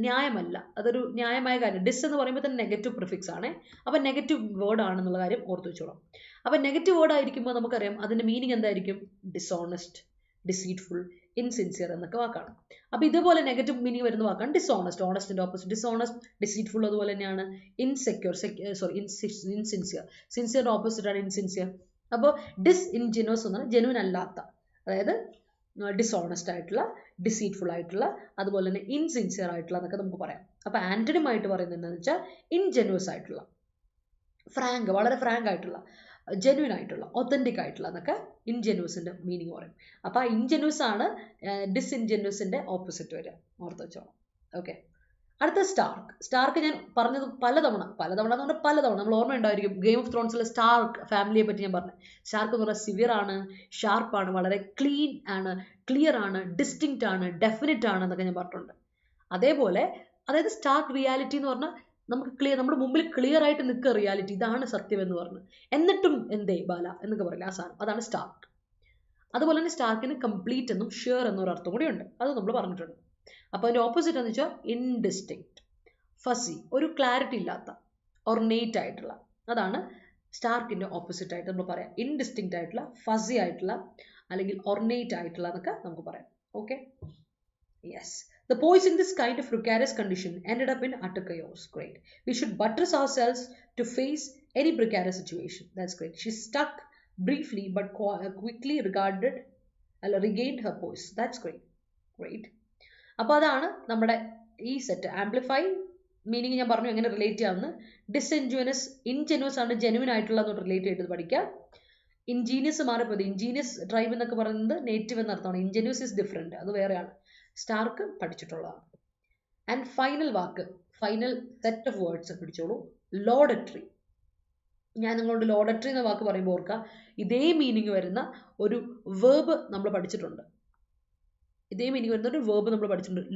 ന്യായമല്ല, അതൊരു ന്യായമായ കാര്യം. ഡിസ് എന്ന് പറയുമ്പോൾ തന്നെ നെഗറ്റീവ് പ്രിഫിക്സ് ആണ്. അപ്പം നെഗറ്റീവ് വേർഡ് ആണെന്നുള്ള കാര്യം ഓർത്ത് വെച്ചോളാം. അപ്പം നെഗറ്റീവ് വേർഡ് ആയിരിക്കുമ്പോൾ നമുക്കറിയാം അതിൻ്റെ മീനിങ് എന്തായിരിക്കും? ഡിസോണസ്റ്റ്, ഡിസീറ്റ്ഫുൾ, ഇൻസിൻസിയർ എന്നൊക്കെ വാക്കാണ്. അപ്പോൾ ഇതുപോലെ നെഗറ്റീവ് മീനിങ് വരുന്ന വാക്കാണ് ഡിസോണസ്റ്റ്. ഓണസ്റ്റിൻ്റെ ഓപ്പോസിറ്റ് ഡിസോണസ്റ്റ്, ഡിസീറ്റ്ഫുൾ അതുപോലെ തന്നെയാണ് ഇൻസിൻസിയർ. സിൻസിയറിൻ്റെ ഓപ്പോസിറ്റ് ആണ് ഇൻസിൻസിയർ. അപ്പോൾ ഡിസ്ഇൻജെന്വസ് എന്ന് പറഞ്ഞാൽ ജെനുവിൻ അല്ലാത്ത, അതായത് ഡിസോണസ്റ്റ് ആയിട്ടുള്ള, ഡിസീറ്റ്ഫുൾ ആയിട്ടുള്ള, അതുപോലെ തന്നെ ഇൻസിൻസിയർ ആയിട്ടുള്ള എന്നൊക്കെ നമുക്ക് പറയാം. അപ്പോൾ ആന്റണിമായിട്ട് പറയുന്നത് എന്താണെന്ന് വെച്ചാൽ ഇൻജെന്വസ് ആയിട്ടുള്ള, ഫ്രാങ്ക്, വളരെ ഫ്രാങ്ക് ആയിട്ടുള്ള, ജെന്വിൻ ആയിട്ടുള്ള, ഒത്തൻറ്റിക് ആയിട്ടുള്ള എന്നൊക്കെ ഇൻജെന്വസിൻ്റെ മീനിങ് പറയും. അപ്പോൾ ആ ഇൻജെന്വസ് ആണ് ഡിസ്ഇൻജെന്വസിൻ്റെ ഓപ്പോസിറ്റ് വരിക, ഓർത്ത് വെച്ചോളാം. ഓക്കെ, അടുത്ത സ്റ്റാർക്ക്. സ്റ്റാർക്ക് ഞാൻ പറഞ്ഞത് പലതവണ എന്ന് പറഞ്ഞാൽ പലതവണ നമ്മൾ ഓർമ്മ ഉണ്ടായിരിക്കും. ഗെയിം ഓഫ് ത്രോൺസിലെ സ്റ്റാർക്ക് ഫാമിലിയെ പറ്റി ഞാൻ പറഞ്ഞു. സ്റ്റാർക്ക് എന്ന് പറഞ്ഞാൽ സിവിയർ ആണ്, ഷാർപ്പാണ്, വളരെ ക്ലീൻ ആണ്, ക്ലിയർ ആണ്, ഡിസ്റ്റിങ്ക്റ്റ് ആണ്, ഡെഫിനിറ്റ് ആണ് എന്നൊക്കെ ഞാൻ പറഞ്ഞിട്ടുണ്ട്. അതേപോലെ അതായത് സ്റ്റാർക്ക് റിയാലിറ്റി എന്ന് പറഞ്ഞാൽ നമുക്ക് നമ്മുടെ മുമ്പിൽ ക്ലിയർ ആയിട്ട് നിൽക്കുക റിയാലിറ്റി, ഇതാണ് സത്യം എന്ന് പറഞ്ഞു. എന്നിട്ടും എന്തേ ബാല എന്നൊക്കെ പറയില്ല, ആ സാധനം, അതാണ് സ്റ്റാർക്ക്. അതുപോലെ തന്നെ സ്റ്റാർക്കിന് കംപ്ലീറ്റ് എന്നും ഷുവർ എന്നൊരു അർത്ഥം കൂടി ഉണ്ട്, അത് നമ്മൾ പറഞ്ഞിട്ടുണ്ട്. അപ്പോൾ അതിൻ്റെ ഓപ്പോസിറ്റ് എന്ന് വെച്ചാൽ ഇൻഡിസ്റ്റിങ്ക്റ്റ്, ഫസി, ഒരു ക്ലാരിറ്റി ഇല്ലാത്ത, ഒർനേറ്റ് ആയിട്ടുള്ള, അതാണ് സ്റ്റാർക്കിൻ്റെ ഓപ്പോസിറ്റ് ആയിട്ട് നമ്മൾ പറയാം. ഇൻഡിസ്റ്റിങ്ക്റ്റ് ആയിട്ടുള്ള, ഫസി ആയിട്ടുള്ള, അല്ലെങ്കിൽ ഒർനേറ്റ് ആയിട്ടുള്ള എന്നൊക്കെ നമുക്ക് പറയാം. Okay, yes. The boys in this kind of precarious condition ended up in utter chaos. Great. We should buttress ourselves to face any precarious situation. That's great. She stuck briefly but quickly regained her poise. That's great. Great. അപ്പോൾ അതാണ് നമ്മുടെ ഈ set. Amplify meaning ഞാൻ പറഞ്ഞു എങ്ങനെ relate ചെയ്യാമെന്ന്. ഡിസ്ഇൻജുവനസ്, ഇൻജെന്വസ് ആണ് genuine ആയിട്ടുള്ള എന്ന് റിലേറ്റ് ചെയ്ത് പഠിക്കുക. ഇൻജീനിയസ് മാറിപ്പോയത്, ഇൻജീനിയസ് ട്രൈബ് എന്നൊക്കെ പറയുന്നത് നേറ്റീവ് എന്നർത്ഥമാണ്. ഇൻജെന്വസ് ഇസ് ഡിഫറെൻറ്റ്, അത് വേറെയാണ്. സ്റ്റാർക്ക് പഠിച്ചിട്ടുള്ളതാണ്. ആൻഡ് ഫൈനൽ വാക്ക്, ഫൈനൽ സെറ്റ് ഓഫ് വേർഡ്സ് പിടിച്ചോളൂ. ലോഡട്രി. ഞാൻ നിങ്ങളോട് ലോഡട്രി എന്ന വാക്ക് പറയുമ്പോൾ ഓർക്കുക, ഇതേ മീനിങ് വരുന്ന ഒരു വേർബ് നമ്മൾ പഠിച്ചിട്ടുണ്ട്.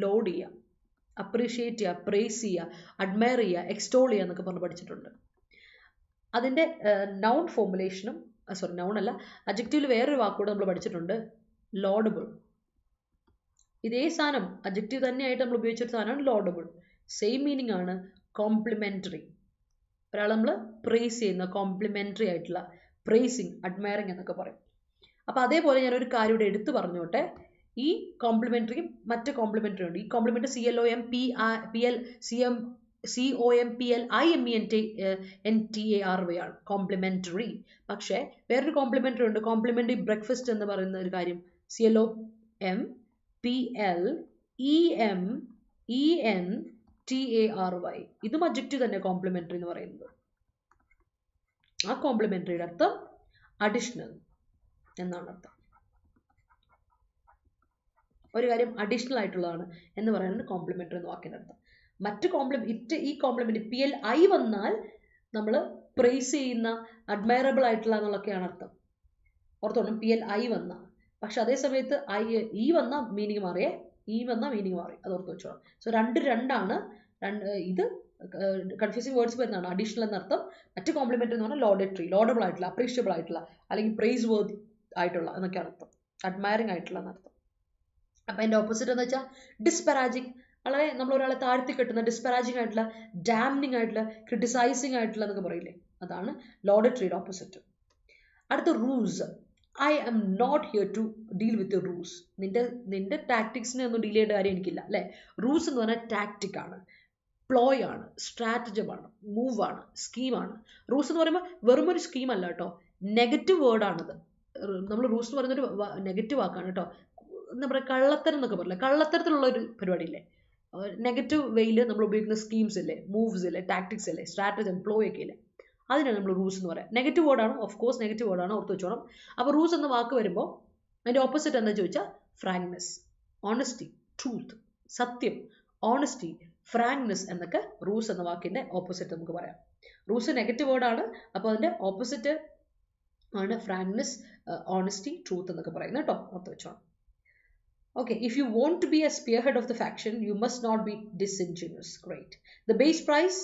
ലോഡ് ചെയ്യുക, അപ്രീഷിയേറ്റ് ചെയ്യുക, പ്രേസ് ചെയ്യുക, അഡ്മയർ ചെയ്യുക, എക്സ്റ്റോൾ ചെയ്യുക എന്നൊക്കെ പറഞ്ഞ് പഠിച്ചിട്ടുണ്ട്. അതിൻ്റെ നൗൺ ഫോർമുലേഷനും, നൗൺ അല്ല, അഡ്ജക്റ്റീവിൽ വേറൊരു വാക്കുകൂടെ നമ്മൾ പഠിച്ചിട്ടുണ്ട്, ലോഡബിൾ. ഇതേ സാധനം അഡ്ജക്റ്റീവ് തന്നെയായിട്ട് നമ്മൾ ഉപയോഗിച്ചൊരു സാധനമാണ് ലോഡബിൾ. സെയിം മീനിങ് ആണ് കോംപ്ലിമെൻ്ററി. ഒരാൾ നമ്മൾ പ്രേസ് ചെയ്യുന്ന, കോംപ്ലിമെൻ്ററി ആയിട്ടുള്ള, പ്രേസിങ്, അഡ്മയറിങ് എന്നൊക്കെ പറയും. അപ്പോൾ അതേപോലെ ഞാനൊരു കാര്യം ഇവിടെ എടുത്തു പറഞ്ഞോട്ടെ. ഈ കോംപ്ലിമെന്ററിയും മറ്റ് കോംപ്ലിമെന്ററി ഉണ്ട്. ഈ കോംപ്ലിമെന്ററി COMPLIMENTARY ആണ് കോംപ്ലിമെന്ററി. പക്ഷേ വേറൊരു കോംപ്ലിമെന്ററി ഉണ്ട്, കോംപ്ലിമെന്ററി ബ്രേക്ക്ഫാസ്റ്റ് എന്ന് പറയുന്ന ഒരു കാര്യം. CLOMPLEMENTARY. ഇതും അഡ്ജക്റ്റീവ് തന്നെ കോംപ്ലിമെന്ററി എന്ന് പറയുന്നത്. ആ കോംപ്ലിമെന്ററിയുടെ അർത്ഥം അഡീഷണൽ എന്നാണ് അർത്ഥം. ഒരു കാര്യം അഡീഷണൽ ആയിട്ടുള്ളതാണ് എന്ന് പറയുന്നത് കോംപ്ലിമെന്ററി എന്ന വാക്കിന്റെ അർത്ഥം. മറ്റ് ഈ കോംപ്ലിമെന്റ് PLI വന്നാൽ നമ്മൾ പ്രൈസ് ചെയ്യുന്ന, അഡ്മയറബിൾ ആയിട്ടുള്ള എന്നുള്ളതൊക്കെയാണ് അർത്ഥം. ഓർത്തോണം, PLI വന്ന. പക്ഷെ അതേ സമയത്ത് ഈ വന്ന മീനിങ് മാറിയേ, അത് ഓർത്ത് വെച്ചോളാം. സോ രണ്ടാണ്. ഇത് കൺഫ്യൂസിങ് വേർഡ്സ് വരുന്നതാണ്. അഡീഷണൽ എന്നർത്ഥം, മറ്റ് കോംപ്ലിമെന്ററി എന്ന് പറഞ്ഞാൽ ലോഡറ്ററി, ലോഡബിൾ ആയിട്ടുള്ള, അപ്രീഷിയബിൾ ആയിട്ടുള്ള, അല്ലെങ്കിൽ പ്രൈസ് വേർതി ആയിട്ടുള്ള എന്നൊക്കെയാണ് അർത്ഥം. അഡ്മയറിംഗ് ആയിട്ടുള്ള എന്നർത്ഥം. അപ്പം അതിൻ്റെ ഓപ്പോസിറ്റ് എന്ന് വെച്ചാൽ ഡിസ്പരാജിങ്, വളരെ നമ്മൾ ഒരാളെ താഴ്ത്തി കെട്ടുന്ന, ഡിസ്പരാജിങ് ആയിട്ടുള്ള, ഡാമിനിങ് ആയിട്ടുള്ള, ക്രിട്ടിസൈസിങ് ആയിട്ടുള്ള എന്നൊക്കെ പറയില്ലേ, അതാണ് ലോഡറ്ററിയുടെ ഓപ്പോസിറ്റ്. അടുത്ത ruse. I am not here to deal with ruse. നിന്റെ ടാക്ടിക്സിനെ ഒന്നും ഡീൽ ചെയ്യേണ്ട കാര്യം എനിക്കില്ല അല്ലേ. റൂസ് എന്ന് പറഞ്ഞാൽ ടാക്ടിക് ആണ്, പ്ലോയ് ആണ്, സ്ട്രാറ്റജമാണ്, മൂവാണ്, സ്കീമാണ്. റൂസ് എന്ന് പറയുമ്പോൾ വെറും ഒരു സ്കീം അല്ല കേട്ടോ, നെഗറ്റീവ് വേർഡാണിത്. നമ്മൾ റൂസ് എന്ന് പറയുന്നൊരു നെഗറ്റീവ് വാക്കാണ് കേട്ടോ. എന്താ പറയുക, കള്ളത്തരം എന്നൊക്കെ പറയില്ലേ, കള്ളത്തരത്തിലുള്ള ഒരു പരിപാടി ഇല്ലേ, നെഗറ്റീവ് വേയിൽ നമ്മൾ ഉപയോഗിക്കുന്ന സ്കീംസ് ഇല്ലേ, മൂവ്സ് ഇല്ലേ, ടാക്ടിക്സ് ഇല്ലേ, സ്ട്രാറ്റജി, എംപ്ലോയ് ഒക്കെ ഇല്ലേ, അതിനാണ് നമ്മൾ റൂസ് എന്ന് പറയാം. നെഗറ്റീവ് വേർഡാണ്, ഓഫ് കോഴ്സ് നെഗറ്റീവ് വേർഡാണ്, ഓർത്ത് വെച്ചോണം. അപ്പോൾ റൂസ് എന്ന വാക്ക് വരുമ്പോൾ അതിൻ്റെ ഓപ്പോസിറ്റ് എന്താ ചോദിച്ചാൽ ഫ്രാങ്ക്നെസ്, ഓണസ്റ്റി, ട്രൂത്ത്, സത്യം, ഓണസ്റ്റി, ഫ്രാങ്ക്നെസ് എന്നൊക്കെ റൂസ് എന്ന വാക്കിൻ്റെ ഓപ്പോസിറ്റ് നമുക്ക് പറയാം. റൂസ് നെഗറ്റീവ് വേർഡാണ്, അപ്പോൾ അതിൻ്റെ ഓപ്പോസിറ്റ് ആണ് ഫ്രാങ്ക്നെസ്, ഓണസ്റ്റി, ട്രൂത്ത് എന്നൊക്കെ പറയുന്നത് കേട്ടോ, ഓർത്ത് വെച്ചോണം. Okay, if you want to be a spearhead of the faction, you must not be disingenuous. Great. The base price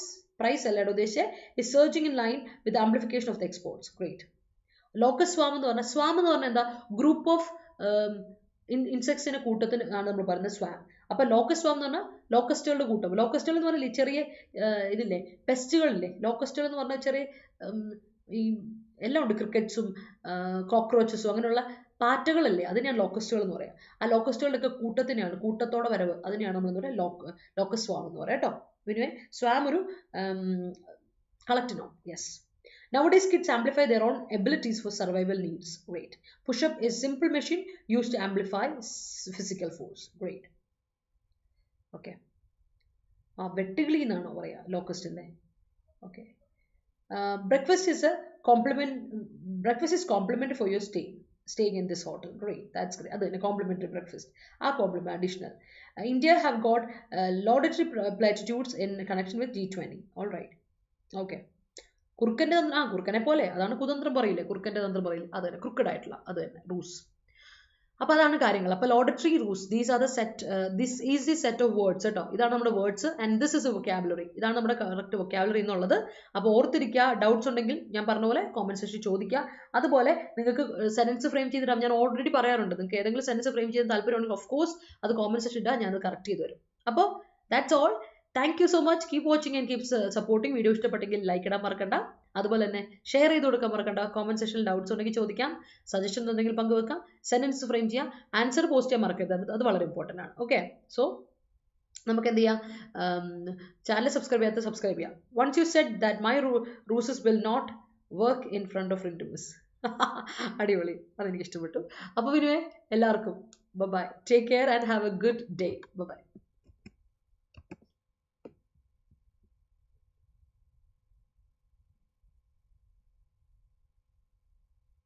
allado deshe is surging in line with the amplification of the exports. Great. Locust swarm എന്ന് പറഞ്ഞാൽ എന്താ, group of ഇൻസെക്ട്സിന്റെ കൂട്ടത്തിന് ആണ് നമ്മൾ പറയുന്നത് സ്വാം. അപ്പൊ locust സ്വാം എന്ന് പറഞ്ഞാൽ ലോക്കസ്റ്റുകളുടെ കൂട്ടം. ലോക്കസ്റ്റുകൾ എന്ന് പറഞ്ഞാൽ ചെറിയ ഇതില്ലേ, പെസ്റ്റുകളില്ലേ. ലോക്കസ്റ്റുകൾ എന്ന് പറഞ്ഞാൽ ചെറിയ ഈ എല്ലാം ഉണ്ട്, ക്രിക്കറ്റ്സും കോക്രോച്ചസും അങ്ങനെയുള്ള പാറ്റകളല്ലേ, അതിനെയാണ് ലോക്കസ്റ്റുകൾ എന്ന് പറയാം. ആ ലോക്കസ്റ്റുകളുടെയൊക്കെ കൂട്ടത്തിനെയാണ്, കൂട്ടത്തോടെ വരവ്, അതിനെയാണ് നമ്മൾ എന്താ പറയുക, ലോക്കസ്റ്റ് സ്വാം എന്ന് പറയാം കേട്ടോ. പിന്നെ സ്വാം ഒരു കളക്റ്റിനോ. Yes. Nowadays kids amplify their own abilities for survival needs. Great. Push-up is simple machine used to amplify physical force. Great. Okay. വെട്ടുകിളി എന്നാണോ പറയാ ലോക്കസ്റ്റിന്റെ. Okay. Breakfast is complement for your staying in this hotel. Great. That's great. That's a complimentary breakfast. Compliment additional. India have got laudatory platitudes in connection with G20. All right. Okay. കുറുക്കനെ പോലെ, അതാണ് കുതന്ത്രം പറയില്ലേ, കുറുക്കൻ്റെ തന്ത്രം പറയില്ലേ, അത് തന്നെ, ക്രിക്കഡ് ആയിട്ടുള്ള അത് തന്നെ റൂസ്. അപ്പോൾ അതാണ് കാര്യങ്ങൾ. അപ്പോൾ laudatory ruse, this is the set of words കേട്ടോ. ഇതാണ് നമ്മുടെ words and this is a vocabulary. ഇതാണ് നമ്മുടെ കറക്റ്റ് വൊക്കാബുലറി എന്നുള്ളത്. അപ്പോൾ ഓർത്തിരിക്കുക. ഡൗട്ട്സ് ഉണ്ടെങ്കിൽ ഞാൻ പറഞ്ഞ പോലെ കോമന്റ് സെക്ഷനിൽ ചോദിക്കുക. അതുപോലെ നിങ്ങൾക്ക് സെന്റൻസ് ഫ്രെയിം ചെയ്തിടാം. ഞാൻ ഓൾറെഡി പറയാറുണ്ട്, നിങ്ങൾക്ക് ഏതെങ്കിലും സെന്റൻസ് ഫ്രെയിം ചെയ്ത് താല്പര്യമുണ്ടെങ്കിൽ ഓഫ് കോഴ്സ് അത് കോമന്റ് സെക്ഷൻ ഇടാം, ഞാൻ അത് കറക്റ്റ് ചെയ്ത് തരും. അപ്പോൾ that's all. Thank you so much. Keep watching and keep supporting. Video ഇഷ്ടപ്പെട്ടെങ്കിൽ ലൈക്ക് ഇടാൻ മറക്കണ്ട. അതുപോലെ തന്നെ ഷെയർ ചെയ്ത് കൊടുക്കാൻ മറക്കണ്ട. കോമന്റ് സെക്ഷനിൽ ഡൗട്ട്സ് ഉണ്ടെങ്കിൽ ചോദിക്കാം, സജഷൻ ഉണ്ടെങ്കിൽ പങ്കുവെക്കാം, സെന്റൻസ് ഫ്രെയിം ചെയ്യാം, ആൻസർ പോസ്റ്റ് ചെയ്യാൻ മറക്കരുത്. അത് വളരെ ഇമ്പോർട്ടൻ്റ് ആണ്. ഓക്കെ, സോ നമുക്ക് എന്ത് ചെയ്യാം, ചാനൽ സബ്സ്ക്രൈബ് ചെയ്യാത്ത സബ്സ്ക്രൈബ് ചെയ്യാം. Once you said that my ruses will not work in front of Rintu miss. അടിപൊളി, അതെനിക്ക് ഇഷ്ടപ്പെട്ടു. അപ്പോൾ പിന്നെ എല്ലാവർക്കും bye, take care and have a good day. By.